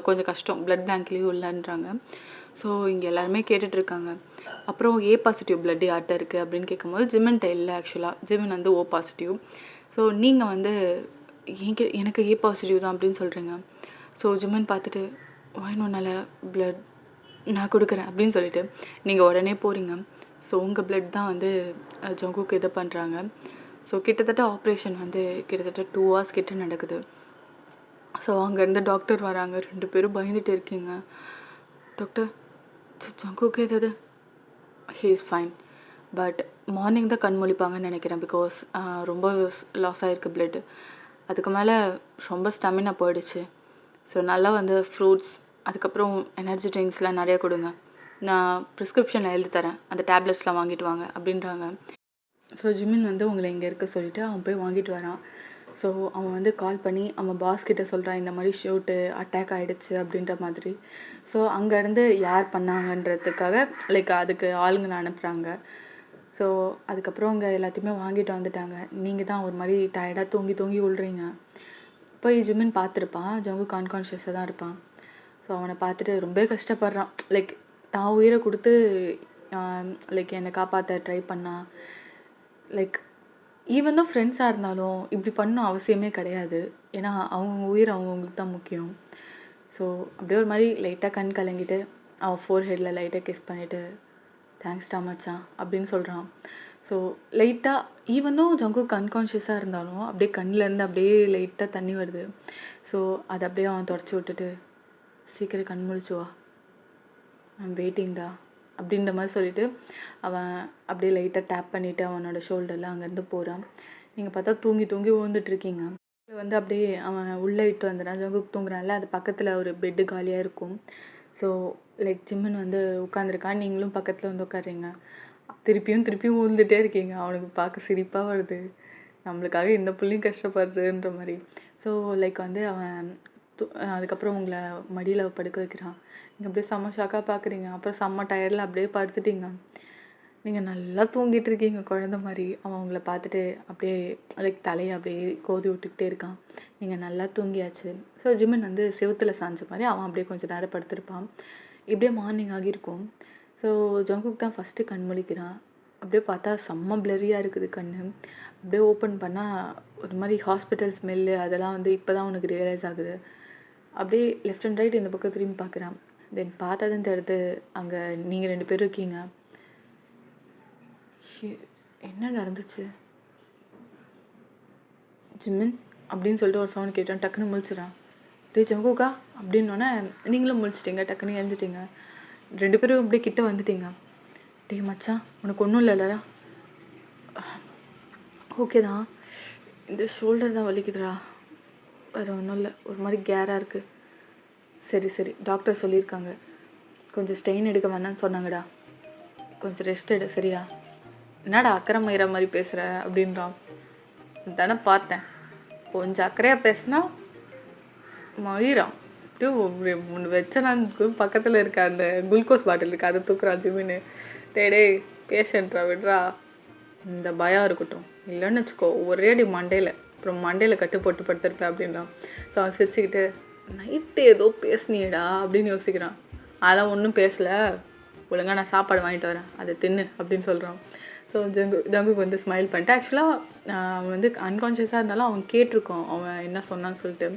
கொஞ்சம் கஷ்டம், பிளட் பேங்க்லேயும் இல்லைன்றாங்க. ஸோ இங்கே எல்லாருமே கேட்டுட்ருக்காங்க. அப்புறம் ஏ பாசிட்டிவ் பிளட் யார்கிட்ட இருக்குது அப்படின்னு கேட்கும்போது ஜிமின்ட்ட இல்லை. ஆக்சுவலாக ஜிமின் வந்து ஓ பாசிட்டிவ். ஸோ நீங்கள் வந்து எனக்கு ஏ பாசிட்டிவ் தான் அப்படின்னு சொல்கிறீங்க. ஸோ ஜிமின் பார்த்துட்டு ஒன்றால் பிளட் நான் கொடுக்குறேன் அப்படின்னு சொல்லிட்டு நீங்கள் உடனே போகிறீங்க. ஸோ உங்கள் பிளட் தான் வந்து ஜங்குக்கு இது பண்ணுறாங்க. ஸோ கிட்டத்தட்ட ஆப்ரேஷன் வந்து கிட்டத்தட்ட 2 hours கிட்ட நடக்குது. ஸோ அங்கேருந்து டாக்டர் வராங்க. 2 பேரும் பயந்துட்டு இருக்கீங்க. டாக்டர் ஜங்குக்கு ஏதாவது he is fine, but morning தான் கண் முழிப்பாங்கன்னு நினைக்கிறேன். பிகாஸ் ரொம்ப லாஸ் ஆகிருக்கு பிளட்டு. அதுக்கு மேலே ரொம்ப ஸ்டெமினா போயிடுச்சு. ஸோ நல்லா வந்து ஃப்ரூட்ஸ் அதுக்கப்புறம் எனர்ஜி ட்ரிங்க்ஸ்லாம் நிறையா கொடுங்க. நான் ப்ரிஸ்கிரிப்ஷனில் எழுதி தரேன், அந்த டேப்லெட்ஸ்லாம் வாங்கிட்டு வாங்க அப்படின்றாங்க. ஸோ ஜிமின் வந்து உங்களை இங்கே இருக்க சொல்லிவிட்டு அவன் போய் வாங்கிட்டு வரான். ஸோ அவன் வந்து கால் பண்ணி அவன் பாஸ் கிட்ட சொல்கிறான், இந்த மாதிரி ஷூட்டு அட்டாக் ஆகிடுச்சு அப்படின்ற மாதிரி. ஸோ அங்கேருந்து யார் பண்ணாங்கன்றதுக்காக லைக் அதுக்கு ஆளுங்களை அனுப்புகிறாங்க. ஸோ அதுக்கப்புறம் அவங்க எல்லாத்தையுமே வாங்கிட்டு வந்துட்டாங்க. நீங்கள் தான் ஒரு மாதிரி டயர்டாக தூங்கி தூங்கி விழுறீங்க. போய் ஜிமின் பார்த்துருப்பான், ஜங்குக் அன்கான்ஷியஸாக தான் இருப்பான். ஸோ அவனை பார்த்துட்டு ரொம்ப கஷ்டப்படுறான். லைக் தான் உயிரை கொடுத்து லைக் என்னை காப்பாற்ற ட்ரை பண்ணான். லைக் ஈவன் தான் ஃப்ரெண்ட்ஸாக இருந்தாலும் இப்படி பண்ணணும் அவசியமே கிடையாது. ஏன்னா அவங்கவுங்க உயிர் அவங்கவுங்களுக்கு தான் முக்கியம். ஸோ அப்படியே ஒரு மாதிரி லைட்டாக கண் கலங்கிட்டு அவன் ஃபோர்ஹெட்டில் லைட்டாக கிஸ் பண்ணிவிட்டு தேங்க்ஸ்டா மச்சான் அப்படின்னு சொல்கிறான். ஸோ லைட்டாக ஈவன் தான் ஜங்குக்கு அன்கான்ஷியஸாக இருந்தாலும் அப்படியே கண்ணிலேருந்து அப்படியே லைட்டாக தண்ணி வருது. ஸோ அதை அப்படியே அவன் தொடச்சி விட்டுட்டு சீக்கிரம் கண் முழிச்சு வா, ஐம் வெயிட்டிங்டா அப்படின்ற மாதிரி சொல்லிவிட்டு அவன் அப்படியே லைட்டாக டேப் பண்ணிவிட்டு அவனோட ஷோல்டரில் அங்கேருந்து போகிறான். நீங்கள் பார்த்தா தூங்கி தூங்கி விழுந்துட்டுருக்கீங்க. வந்து அப்படியே அவன் உள்ளே இட்டு வந்துடான். ஜங்குக்கு தூங்குறான்ல, அது பக்கத்தில் ஒரு பெட்டு காலியாக இருக்கும். ஸோ லைக் ஜிம்மன் வந்து உட்காந்துருக்கான், நீங்களும் பக்கத்தில் வந்து உட்காடுறீங்க. திருப்பியும் திருப்பியும் விழுந்துகிட்டே இருக்கீங்க. அவனுக்கு பார்க்க சிரிப்பாக வருது, நம்மளுக்காக இந்த புள்ளையும் கஷ்டப்படுறதுன்ற மாதிரி. ஸோ லைக் வந்து அவன் அதுக்கப்புறம் உங்களை மடியில் படுக்க வைக்கிறான். நீங்கள் அப்படியே செம்ம ஷாக்காக பார்க்குறீங்க. அப்புறம் செம்ம டயர்டில் அப்படியே படுத்துட்டீங்க. நீங்கள் நல்லா தூங்கிட்டு இருக்கீங்க குழந்த மாதிரி. அவன் உங்களை பார்த்துட்டு அப்படியே லைக் தலையை அப்படியே கோதி விட்டுக்கிட்டே இருக்கான். நீங்கள் நல்லா தூங்கியாச்சு. ஸோ ஜிமின் வந்து செவுத்தில் சாஞ்ச மாதிரி அவன் அப்படியே கொஞ்சம் நேரம் படுத்திருப்பான். இப்படியே மார்னிங் ஆகியிருக்கும். ஸோ ஜங்குக் தான் ஃபஸ்ட்டு கண் முழிக்கிறான். அப்படியே பார்த்தா செம்ம பிளரியாக இருக்குது கண். அப்படியே ஓப்பன் பண்ணால் ஒரு மாதிரி ஹாஸ்பிட்டல் ஸ்மெல்லு அதெல்லாம் வந்து இப்போ தான் உனக்கு ரியலைஸ் ஆகுது. அப்படியே லெஃப்ட் அண்ட் ரைட் இந்த பக்கம் திரும்பி பார்க்குறான். தென் பார்த்ததுன்னு தெரியுது அங்கே நீங்கள் 2 பேரும் இருக்கீங்க. என்ன நடந்துச்சு ஜிமின் அப்படின்னு சொல்லிட்டு ஒரு சவுண்ட் கேட்டான். டக்குன்னு முழிச்சிடான். டே ஜங்குக்கா அப்படின்னோடனே நீங்களும் முழிச்சிட்டிங்க, டக்குன்னு எழுந்துட்டீங்க. 2 பேரும் அப்படியே கிட்ட வந்துட்டீங்க. டே மச்சான் உனக்கு ஒன்றும் இல்லைடா? ஓகே தான், இந்த ஷோல்டர் தான் வலிக்குதுடா, வேறு ஒன்றும் இல்லை, ஒரு மாதிரி கேராக இருக்குது. சரி சரி, டாக்டர் சொல்லியிருக்காங்க கொஞ்சம் ஸ்டெயின் எடுக்க வேணான்னு சொன்னாங்கடா, கொஞ்சம் ரெஸ்ட் எடு சரியா? என்னடா அக்கறை மயிற மாதிரி பேசுகிற அப்படின்றான். தானே பார்த்தேன், கொஞ்சம் அக்கறையாக பேசுனா மயிரம் ஒன்று வச்சனான்னு பக்கத்தில் இருக்க அந்த குளுக்கோஸ் பாட்டில் இருக்குது, அதை தூக்குறான் ஜிமின்னு. டே பேஷண்ட்ரா விட்றா, இந்த பயம் இருக்கட்டும், இல்லைன்னு வச்சுக்கோ ஒரே அடி மண்டையில், அப்புறம் மண்டையில் கட்டு போட்டு படுத்திருப்பேன் அப்படின்றான். ஸோ அவன் சிரிச்சுக்கிட்டு நைட்டு ஏதோ பேசுனியடா அப்படின்னு யோசிக்கிறான். அதெல்லாம் ஒன்றும் பேசலை, ஒழுங்காக நான் சாப்பாடு வாங்கிட்டு வரேன் அதை தின்னு அப்படின்னு சொல்கிறான். ஸோ ஜங்குக்கு வந்து ஸ்மைல் பண்ணிட்டு, ஆக்சுவலாக அவன் வந்து அன்கான்ஷியஸாக இருந்தாலும் அவன் கேட்டிருக்கோம் அவன் என்ன சொன்னான்னு சொல்லிட்டு.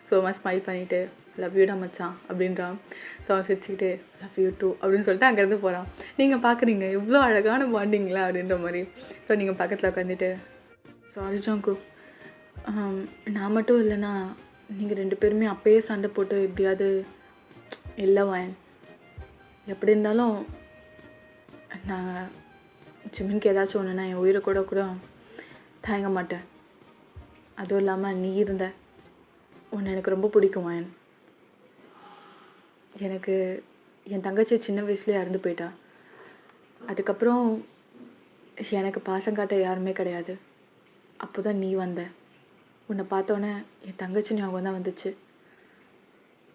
ஸோ அவன் ஸ்மைல் பண்ணிவிட்டு லவ் யூடா மச்சான் அப்படின்றான். ஸோ அவன் சிரிச்சுக்கிட்டு லவ் யூ டூ அப்படின்னு சொல்லிட்டு அங்கேருந்து போகிறான். நீங்கள் பார்க்குறீங்க எவ்வளோ அழகான பாண்டிங்களா அப்படின்ற மாதிரி. ஸோ நீங்கள் பக்கத்தில் உட்காந்துட்டு சாரி ஜங்கு, நான் மட்டும் இல்லைன்னா நீங்கள் 2 பேருமே அப்பயே சண்டை போட்டு எப்படியாவது இல்லை வாயன், எப்படி இருந்தாலும் நான் ஜிமின்க்கு ஏதாச்சும் ஒன்றுனா என் உயிரை கூட கூட தயங்க மாட்டேன். அதுவும் இல்லாமல் நீ இருந்த உன்னை எனக்கு ரொம்ப பிடிக்கும் வாயன். எனக்கு என் தங்கச்சி சின்ன வயசுலேயே இறந்து போயிட்டா. அதுக்கப்புறம் எனக்கு பாசம் காட்ட யாருமே கிடையாது. அப்போ தான் நீ வந்த. உன்னை பார்த்தோன்னே என் தங்கச்சி ஞாபகம் தான் வந்துச்சு.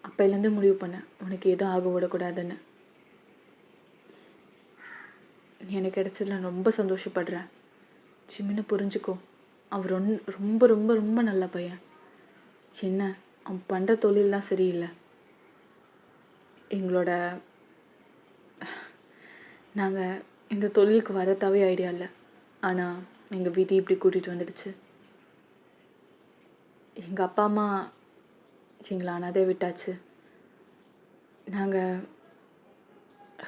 அப்போலேருந்து முடிவு பண்ணேன் உனக்கு எதுவும் ஆக விடக்கூடாதுன்னு. எனக்கு கிடைச்சதில் ரொம்ப சந்தோஷப்படுறேன். ஜிமினை புரிஞ்சுக்கோ, அவர் ரொம்ப ரொம்ப ரொம்ப நல்ல பையன். என்ன அவன் பண்ணுற தொழிலெலாம் சரியில்லை. எங்களோட நாங்கள் இந்த தொழிலுக்கு வரத்தாவே ஐடியா இல்லை. ஆனால் எங்கள் விதி இப்படி கூட்டிகிட்டு வந்துடுச்சு. எங்கள் அப்பா அம்மா எங்களை அனாதையாக விட்டாச்சு. நாங்கள்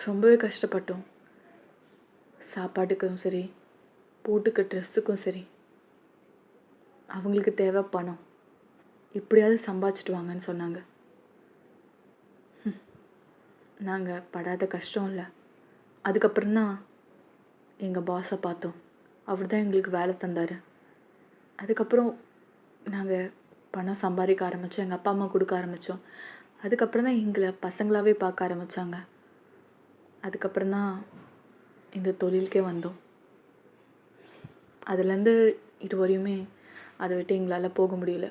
ரொம்பவே கஷ்டப்பட்டோம். சாப்பாட்டுக்கும் சரி, போட்டுக்க ட்ரெஸ்ஸுக்கும் சரி. அவங்களுக்கு தேவை பணம். எப்படியாவது சம்பாதிச்சிட்டு வாங்கன்னு சொன்னாங்க. நாங்கள் படாத கஷ்டம் இல்லை. அதுக்கப்புறம் தான் எங்கள் பாஸை பார்த்தோம். அவர் தான் எங்களுக்கு வேலை தந்தார். அதுக்கப்புறம் நாங்கள் பணம் சம்பாதிக்க ஆரம்பித்தோம். எங்கள் அப்பா அம்மா கொடுக்க ஆரம்பித்தோம். அதுக்கப்புறம் தான் எங்களை பசங்களாகவே பார்க்க ஆரம்பித்தாங்க. அதுக்கப்புறம் தான் இந்த தொழிலுக்கே வந்தோம். அதுலேருந்து இது வரையுமே அதை விட்டு எங்களால் போக முடியல.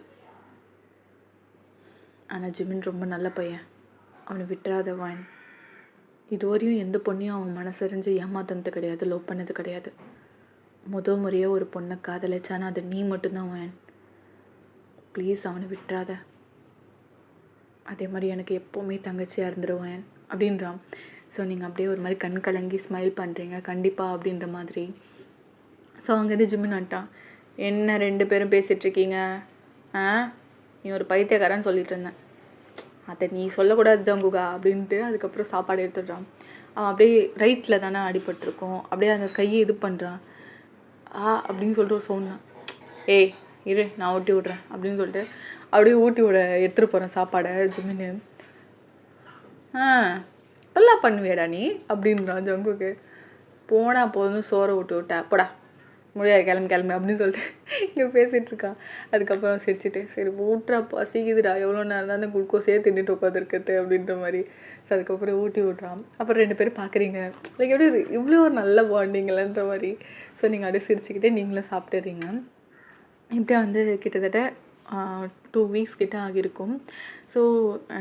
ஆனால் ஜிமின் ரொம்ப நல்ல பையன். அவனை விட்டுறாதவான். இதுவரையும் எந்த பொண்ணையும் அவன் மனசறிஞ்சு ஏமாத்தினது கிடையாது, லவ் பண்ணது கிடையாது. முறையாக ஒரு பொண்ணை காதலிச்சானா அது நீ மட்டும்தான் வான். ப்ளீஸ் அவனை விட்டுறாத. அதே மாதிரி எனக்கு எப்போவுமே தங்கச்சியாக இருந்துருவான் அப்படின்றான். ஸோ நீங்கள் அப்படியே ஒரு மாதிரி கண் கலங்கி ஸ்மைல் பண்ணுறீங்க கண்டிப்பாக அப்படின்ற மாதிரி. ஸோ அங்கேருந்து ஜிம்மின் வந்துட்டான். என்ன 2 பேரும் பேசிகிட்ருக்கீங்க? நீ ஒரு பைத்தியக்காரன்னு சொல்லிட்டு இருந்தேன். அதை நீ சொல்லக்கூடாது ஜங்குகா அப்படின்ட்டு அதுக்கப்புறம் சாப்பாடு எடுத்துடுறான். அவன் அப்படியே ரைட்டில் தானே அடிபட்டிருக்கோம். அப்படியே அந்த கையை இது பண்ணுறான். அப்படின்னு சொல்லிட்டு ஒரு சவுண்ட் தான். ஏய் இரு நான் ஊட்டி விட்றேன் அப்படின்னு சொல்லிட்டு அப்படியே ஊட்டி விட எடுத்துகிட்டு போகிறேன் சாப்பாடை. ஜிமின்னு இப்பெல்லாம் பண்ணுவியடா நீ அப்படின்றான் ஜங்குக்கு. போனால் போதும் சோறை விட்டு விட்டா போடா முடியாது கிளம்பு அப்படின்னு சொல்லிட்டு இங்கே பேசிகிட்ருக்கான். அதுக்கப்புறம் சிரிச்சுட்டு சரி ஊட்டுறா பசிக்குதுடா எவ்வளோ நேரம் தான் அந்த குளுக்கோஸே தின்னுட்டு உட்காந்துருக்குது அப்படின்ற மாதிரி. ஸோ அதுக்கப்புறம் ஊட்டி விட்றான். அப்புறம் 2 பேரும் பார்க்குறீங்க லைக் எப்படி இவ்வளோ ஒரு நல்ல பாண்டிங்களன்ற மாதிரி. ஸோ நீங்கள் அப்படியே சிரிச்சுக்கிட்டே நீங்களும் சாப்பிட்டுறீங்க. இப்படியே வந்து கிட்டத்தட்ட 2 வீக்ஸ் கிட்ட ஆகியிருக்கும். ஸோ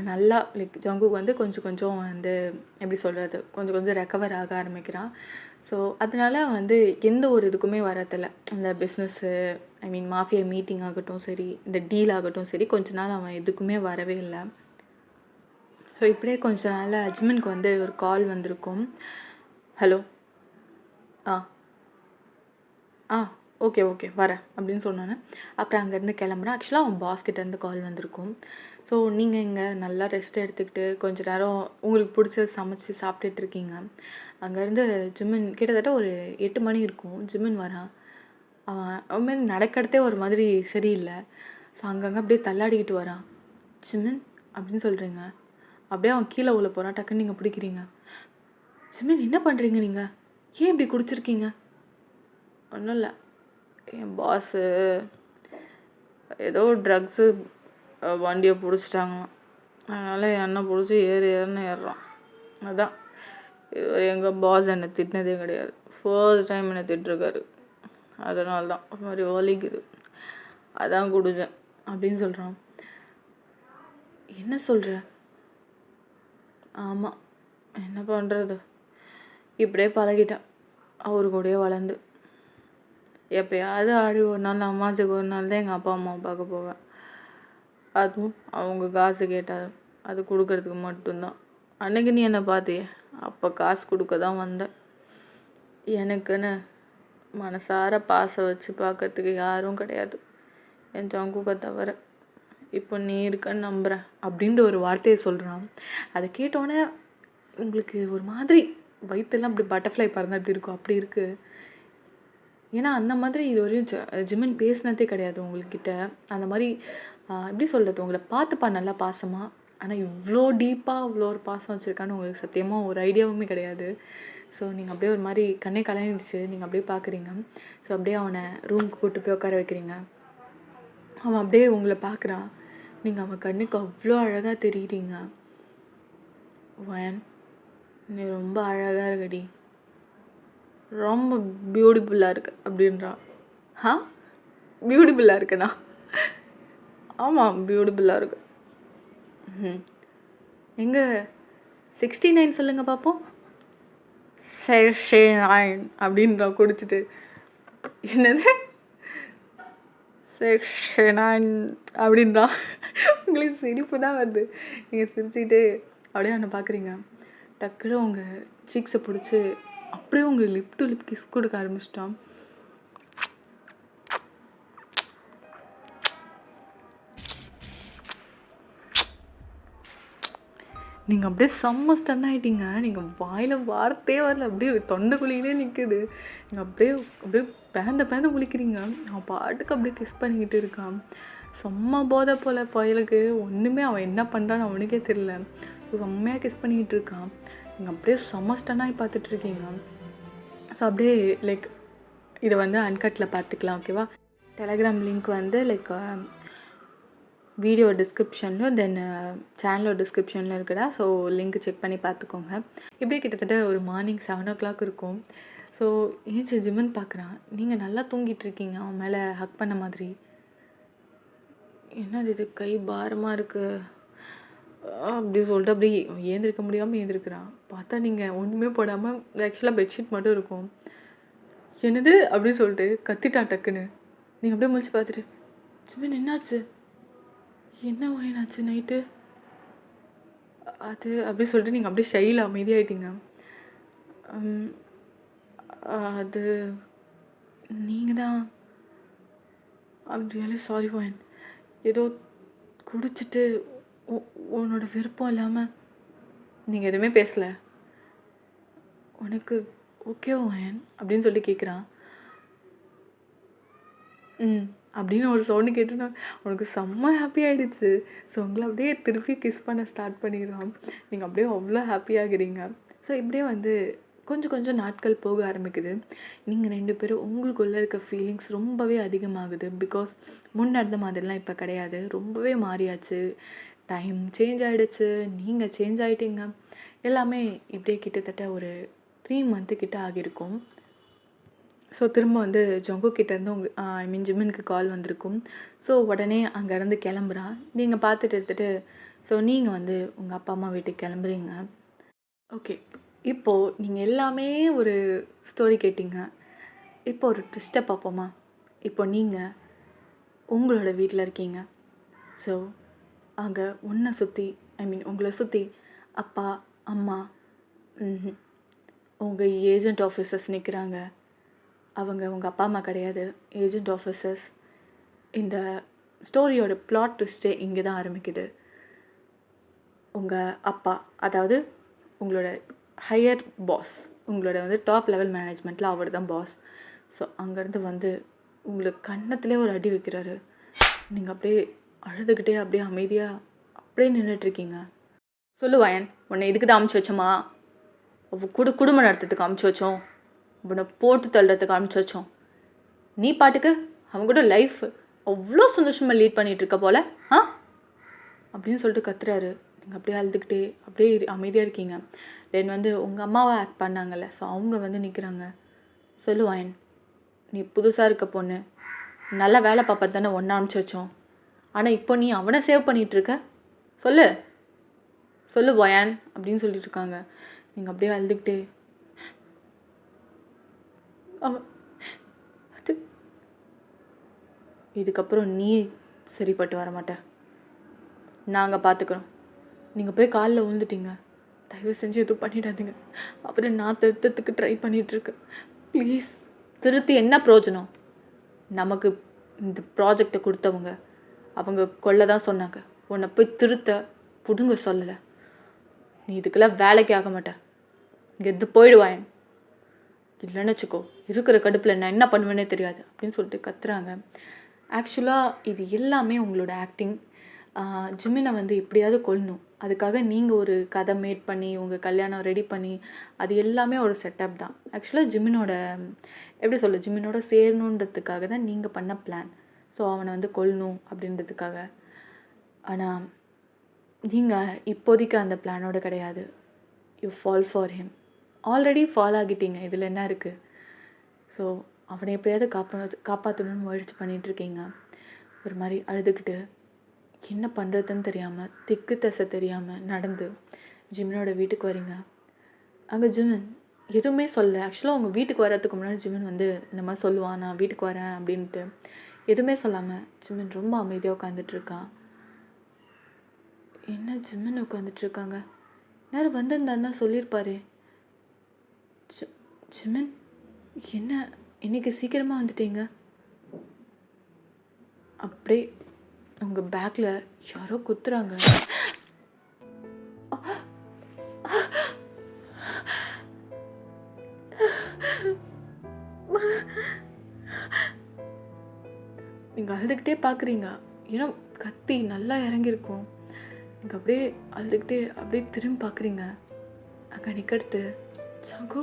நல்லா லைக் ஜங்குக்கு வந்து கொஞ்சம் வந்து எப்படி சொல்கிறது கொஞ்சம் ரெக்கவர் ஆக ஆரம்பிக்கிறான். ஸோ அதனால வந்து எந்த ஒரு இதுக்குமே வரதில்லை. இந்த பிஸ்னஸ்ஸு மாஃபியா மீட்டிங் ஆகட்டும் சரி, இந்த டீல் ஆகட்டும் சரி, கொஞ்ச நாள் அவன் எதுக்குமே வரவே இல்லை. ஸோ இப்படியே கொஞ்ச நாளில் அஜ்மனுக்கு வந்து ஒரு கால் வந்திருக்கும். ஹலோ ஓகே வரேன் அப்படின்னு சொன்னோன்னே அப்புறம் அங்கேருந்து கிளம்புறேன். ஆக்சுவலாக அவன் பாஸ்கிட்டேருந்து கால் வந்திருக்கும். ஸோ நீங்கள் இங்கே நல்லா ரெஸ்ட் எடுத்துக்கிட்டு கொஞ்ச நேரம் உங்களுக்கு பிடிச்சது சமைச்சு சாப்பிட்டுட்டு இருக்கீங்க. அங்கேருந்து ஜிமின் கிட்டத்தட்ட ஒரு 8 மணி இருக்கும். ஜிமின் வரான். அவன் நடக்கிறதே ஒரு மாதிரி சரியில்லை. ஸோ அங்கங்கே அப்படியே தள்ளாடிக்கிட்டு வரான். ஜிமின் அப்படின்னு சொல்கிறீங்க. அப்படியே அவன் கீழே உள்ள போகிறான். டக்குன்னு நீங்கள் பிடிக்கிறீங்க. ஜிமின் என்ன பண்ணுறீங்க நீங்கள்? ஏன் இப்படி குடிச்சிருக்கீங்க? ஒன்றும் இல்லை, என் பாஸு ஏதோ ட்ரக்ஸு வண்டியை பிடிச்சிட்டாங்களாம். அதனால் என்னை பிடிச்சி ஏறுன்னு ஏறுறான். அதான் இதுவரை எங்கள் பாஸ் என்னை திட்டினதே கிடையாது. ஃபர்ஸ்ட் டைம் என்னை திட்டிருக்காரு. அதனால தான் ஒரு மாதிரி வலிக்குது, அதான் குடித்தேன் அப்படின்னு சொல்கிறான். என்ன சொல்கிற? ஆமாம், என்ன பண்ணுறது, இப்படியே பழகிட்டேன் அவரு கூடயே வளர்ந்து. எப்போயாவது ஆடி ஒரு நாள் அம்மாச்சுக்கு ஒரு நாள் தான் எங்கள் அப்பா அம்மாவை பார்க்க போவேன். அதுவும் அவங்க காசு கேட்டால் அது கொடுக்கறதுக்கு மட்டும்தான். அன்னைக்கு நீ என்னை பார்த்தியே, அப்போ காசு கொடுக்க தான் வந்தேன். எனக்குன்னு மனசார பாசம் வச்சு பார்க்கறதுக்கு யாரும் கிடையாது என் ஜங்குக்கை தவிர. இப்போ நீ இருக்கன்னு நம்புகிறேன் அப்படின்ற ஒரு வார்த்தையை சொல்கிறான். அதை கேட்டோன்னே உங்களுக்கு ஒரு மாதிரி வயிற்றெல்லாம் அப்படி பட்டர்ஃப்ளை பறந்தால் எப்படி இருக்கும் அப்படி இருக்குது. ஏன்னா அந்த மாதிரி இது வரையும் ஜிமின் பேசினதே கிடையாது உங்கள்கிட்ட. அந்த மாதிரி எப்படி சொல்கிறது, உங்களை பார்த்துப்பா நல்லா பாசமாக. ஆனால் இவ்வளோ டீப்பாக இவ்வளோ ஒரு பாசம் வச்சுருக்கான்னு உங்களுக்கு சத்தியமாக ஒரு ஐடியாவுமே கிடையாது. ஸோ நீங்கள் அப்படியே ஒரு மாதிரி கண்ணே கலங்கிடுச்சு. நீங்கள் அப்படியே பார்க்குறீங்க. ஸோ அப்படியே அவனை ரூமுக்கு கூப்பிட்டு போய் உட்கார வைக்கிறீங்க. அவன் அப்படியே உங்களை பார்க்குறான். நீங்கள் அவன் கண்ணுக்கு அவ்வளோ அழகாக தெரியுறீங்க. வயன், நீ ரொம்ப அழகாக இருக்கடி, ரொம்ப பியூட்டிஃபுல்லாக இருக்கு அப்படின்றான். பியூட்டிஃபுல்லாக இருக்குண்ணா? ஆமாம் பியூட்டிஃபுல்லாக இருக்கு. எங்கே 69 சொல்லுங்கள் பார்ப்போம். 69 அப்படின்றான் குடிச்சிட்டு. என்னது செக்ஷனான் அப்படின்றான். உங்களுக்கு சிரிப்பு தான் வருது. நீங்கள் சிரிச்சுக்கிட்டே அப்படியே அவனை பார்க்குறீங்க. டக்குனு உங்கள் சீக்ஸை பிடிச்சி அப்படியே உங்கள் லிப் டு லிப் கிஸ் கொடுக்க ஆரம்பிச்சிட்டான். நீங்கள் அப்படியே செம்ம ஸ்டன் ஆகிட்டீங்க. நீங்கள் வாயில் வார்த்தையே வரல, அப்படியே தொண்டைக்குழியிலே நிற்குது. நீங்கள் அப்படியே அப்படியே பேந்த முழிக்கிறீங்க. அவன் பாட்டுக்கு அப்படியே கிஸ் பண்ணிக்கிட்டு இருக்கான். செம்ம போதை போல் பயலுக்கு. ஒன்றுமே அவன் என்ன பண்ணுறான்னு அவனுக்கே தெரியல. ஸோ செம்மையாக கிஸ் பண்ணிக்கிட்டு இருக்கான். நீங்கள் அப்படியே செம்ம ஸ்டன் ஆகி பார்த்துட்ருக்கீங்க. ஸோ அப்படியே லைக் இதை வந்து அன்கட்டில் பார்த்துக்கலாம், ஓகேவா? டெலகிராம் லிங்க் வந்து லைக் வீடியோ டிஸ்கிரிப்ஷன்லையும் தென் சேனலோட டிஸ்கிரிப்ஷனில் இருக்குடா. ஸோ லிங்க் செக் பண்ணி பார்த்துக்கோங்க. இப்படியே கிட்டத்தட்ட ஒரு மார்னிங் 7 o'clock இருக்கும். ஸோ ஏஞ்சி ஜிம்மன் பார்க்குறான். நீங்கள் நல்லா தூங்கிட்டுருக்கீங்க அவன் மேலே ஹக் பண்ண மாதிரி. என்னது இது கை பாரமாக இருக்குது அப்படி சொல்லிட்டு அப்படியே ஏந்திருக்க முடியாமல் ஏந்திருக்கிறான். பார்த்தா நீங்கள் ஒன்றுமே போடாமல் ஆக்சுவலாக பெட்ஷீட் மட்டும் இருக்கும். என்னது அப்படின்னு சொல்லிட்டு கத்திட்டான் டக்குன்னு. நீங்கள் அப்படியே முழிச்சு பார்த்துட்டு ஜிம்மன் என்னாச்சு, என்ன என்னாச்சு நைட்டு அது அப்படி சொல்லிட்டு நீங்கள் அப்படியே ஷையில் அமைதியாகிட்டீங்க. அது நீங்கள் தான் ஐம் ரியலி சாரி வாயன். ஏதோ குடிச்சிட்டு உன்னோட விருப்பம் இல்லாமல் நீங்கள் எதுவுமே பேசலை. உனக்கு ஓகே வாயன் அப்படின்னு சொல்லி கேட்குறான். அப்படின்னு ஒரு சவுண்டு கேட்டுனா உனக்கு செம்ம ஹாப்பி ஆகிடுச்சு. ஸோ உங்களை அப்படியே திருப்பி கிஸ் பண்ண ஸ்டார்ட் பண்ணிடுறான். நீங்கள் அப்படியே அவ்வளோ ஹாப்பியாகிறீங்க. ஸோ இப்படியே வந்து கொஞ்சம் நாட்கள் போக ஆரம்பிக்குது. நீங்கள் 2 பேரும் உங்களுக்குள்ளே இருக்க ஃபீலிங்ஸ் ரொம்பவே அதிகமாகுது. பிகாஸ் முன் நடந்த மாதிரிலாம் இப்போ கிடையாது. ரொம்பவே மாறியாச்சு. டைம் சேஞ்ச் ஆகிடுச்சு, நீங்கள் சேஞ்ச் ஆகிட்டீங்க. எல்லாமே இப்படியே கிட்டத்தட்ட ஒரு 3 month கிட்ட ஆகியிருக்கும். ஸோ திரும்ப வந்து ஜங்கு கிட்டேருந்து ஐ மீன் ஜிம்மனுக்கு கால் வந்திருக்கும். ஸோ உடனே அங்கேருந்து கிளம்புறான். நீங்கள் பார்த்துட்டு எடுத்துகிட்டு ஸோ நீங்கள் வந்து உங்கள் அப்பா அம்மா வீட்டுக்கு கிளம்புறீங்க. ஓகே, இப்போது நீங்கள் எல்லாமே ஒரு ஸ்டோரி கேட்டிங்க. இப்போ ஒரு ட்விஸ்ட்டை பார்ப்போமா? இப்போ நீங்கள் உங்களோட வீட்டில் இருக்கீங்க. ஸோ அங்கே உன்னை சுற்றி ஐ மீன் உங்களை சுற்றி அப்பா அம்மா உங்கள் ஏஜென்ட் ஆஃபீஸர்ஸ் நிற்கிறாங்க. அவங்க உங்கள் அப்பா அம்மா கிடையாது, ஏஜென்ட் ஆஃபீஸர்ஸ். இந்த ஸ்டோரியோட பிளாட் ட்விஸ்ட்டே இங்கே தான் ஆரம்பிக்குது. உங்கள் அப்பா, அதாவது உங்களோட ஹையர் பாஸ், உங்களோட வந்து டாப் லெவல் மேனேஜ்மெண்ட்டில் அவர் தான் பாஸ். ஸோ அங்கேருந்து வந்து உங்களுக்கு கன்னத்திலே ஒரு அடி வைக்கிறாரு. நீங்கள் அப்படியே அழுதுகிட்டே அப்படியே அமைதியாக அப்படியே நின்றுட்டுருக்கீங்க. சொல்லுவாயன், உன்னை இதுக்கு தான் அமுச்சு வச்சோமா? குடும்பம் நடத்துறதுக்கு அமுச்சு வச்சோம், உன்னை போட்டு தள்ளுறதுக்கு அமுச்சு வச்சோம். நீ பாட்டுக்கு அவங்க கூட லைஃப் அவ்வளோ சந்தோஷமாக லீட் பண்ணிகிட்ருக்க போல அப்படின்னு சொல்லிட்டு கத்துறாரு. நீங்கள் அப்படியே அழுதுகிட்டே அப்படியே அமைதியாக இருக்கீங்க. தென் வந்து உங்கள் அம்மாவை ஆக்ட் பண்ணாங்கல்ல, ஸோ அவங்க வந்து நிற்கிறாங்க. சொல்லுவாயன், நீ புதுசாக இருக்க பொண்ணு, நல்லா வேலை பார்ப்பது தானே ஒன்றா அனுப்பிச்சி வச்சோம். ஆனால் இப்போ நீ அவனை சேவ் பண்ணிகிட்ருக்க. சொல்லு வாயன் அப்படின்னு சொல்லிட்டு இருக்காங்க. நீங்கள் அப்படியே அழுதுகிட்டே அது இதுக்கப்புறம் நீ சரிப்பட்டு வர மாட்ட, நாங்கள் பார்த்துக்குறோம். நீங்கள் போய் காலில் விழுந்துட்டீங்க, தயவு செஞ்சு எதுவும் பண்ணிடாதீங்க. அப்புறம் நான் திருத்தத்துக்கு ட்ரை பண்ணிகிட்ருக்கேன். ப்ளீஸ் திருத்தி என்ன பிரயோஜனம்? நமக்கு இந்த ப்ராஜெக்டை கொடுத்தவங்க அவங்க கொல்ல தான் சொன்னாங்க. உன்னை போய் திருத்த புடுங்க சொல்லலை. நீ இதுக்கெல்லாம் வேலைக்கு ஆக மாட்டேன். இங்கே எது போயிடுவாயன், இல்லைன்னு வச்சுக்கோ இருக்கிற கடுப்பில் நான் என்ன பண்ணுவேன்னே தெரியாது அப்படின்னு சொல்லிட்டு கத்துறாங்க. ஆக்சுவலாக இது எல்லாமே உங்களோட ஆக்டிங். ஜிம்மினை வந்து எப்படியாவது கொல்லணும், அதுக்காக நீங்கள் ஒரு கதை மேட் பண்ணி உங்கள் கல்யாணம் ரெடி பண்ணி அது எல்லாமே ஒரு செட்டப் தான். ஆக்சுவலாக ஜிம்மினோட எப்படி சொல்ல, ஜிம்மினோட சேரணுன்றதுக்காக தான் நீங்கள் பண்ண பிளான். ஸோ அவனை வந்து கொல்லணும் அப்படின்றதுக்காக. ஆனால் நீங்கள் இப்போதைக்கு அந்த பிளானோட கிடையாது. You fall for him. Already fall ஆகிட்டீங்க, இதில் என்ன இருக்குது? ஸோ அவனை எப்படியாவது காப்பாற்றணும்னு முயற்சி பண்ணிகிட்ருக்கீங்க. ஒரு மாதிரி அழுதுகிட்டு என்ன பண்ணுறதுன்னு தெரியாமல் திக்கு தசை தெரியாமல் நடந்து ஜிம்மினோட வீட்டுக்கு வரீங்க. அங்கே ஜிம்மன் எதுவுமே சொல்ல. ஆக்சுவலாக அவங்க வீட்டுக்கு வர்றதுக்கு முன்னாடி ஜிம்மன் வந்து இந்த மாதிரி சொல்லுவான், நான் வீட்டுக்கு வரேன் அப்படின்ட்டு. எதுவுமே சொல்லாமல் ஜிமின் ரொம்ப அமைதியாக உட்காந்துட்ருக்கான். என்ன ஜிமின் உட்காந்துட்ருக்காங்க? நேரம் வந்திருந்தாருன்னா சொல்லியிருப்பாரே. ஜிமின், என்ன இன்னைக்கு சீக்கிரமாக வந்துட்டீங்க? அப்படியே உங்கள் பேக்கில் யாரோ குத்துறாங்க. நீங்கள் அழுதுகிட்டே பார்க்குறீங்க. ஏன்னா கத்தி நல்லா இறங்கியிருக்கும். நீங்கள் அப்படியே அழுதுகிட்டே அப்படியே திரும்பி பார்க்குறீங்க. அங்கே நிற்கிறது சங்கு.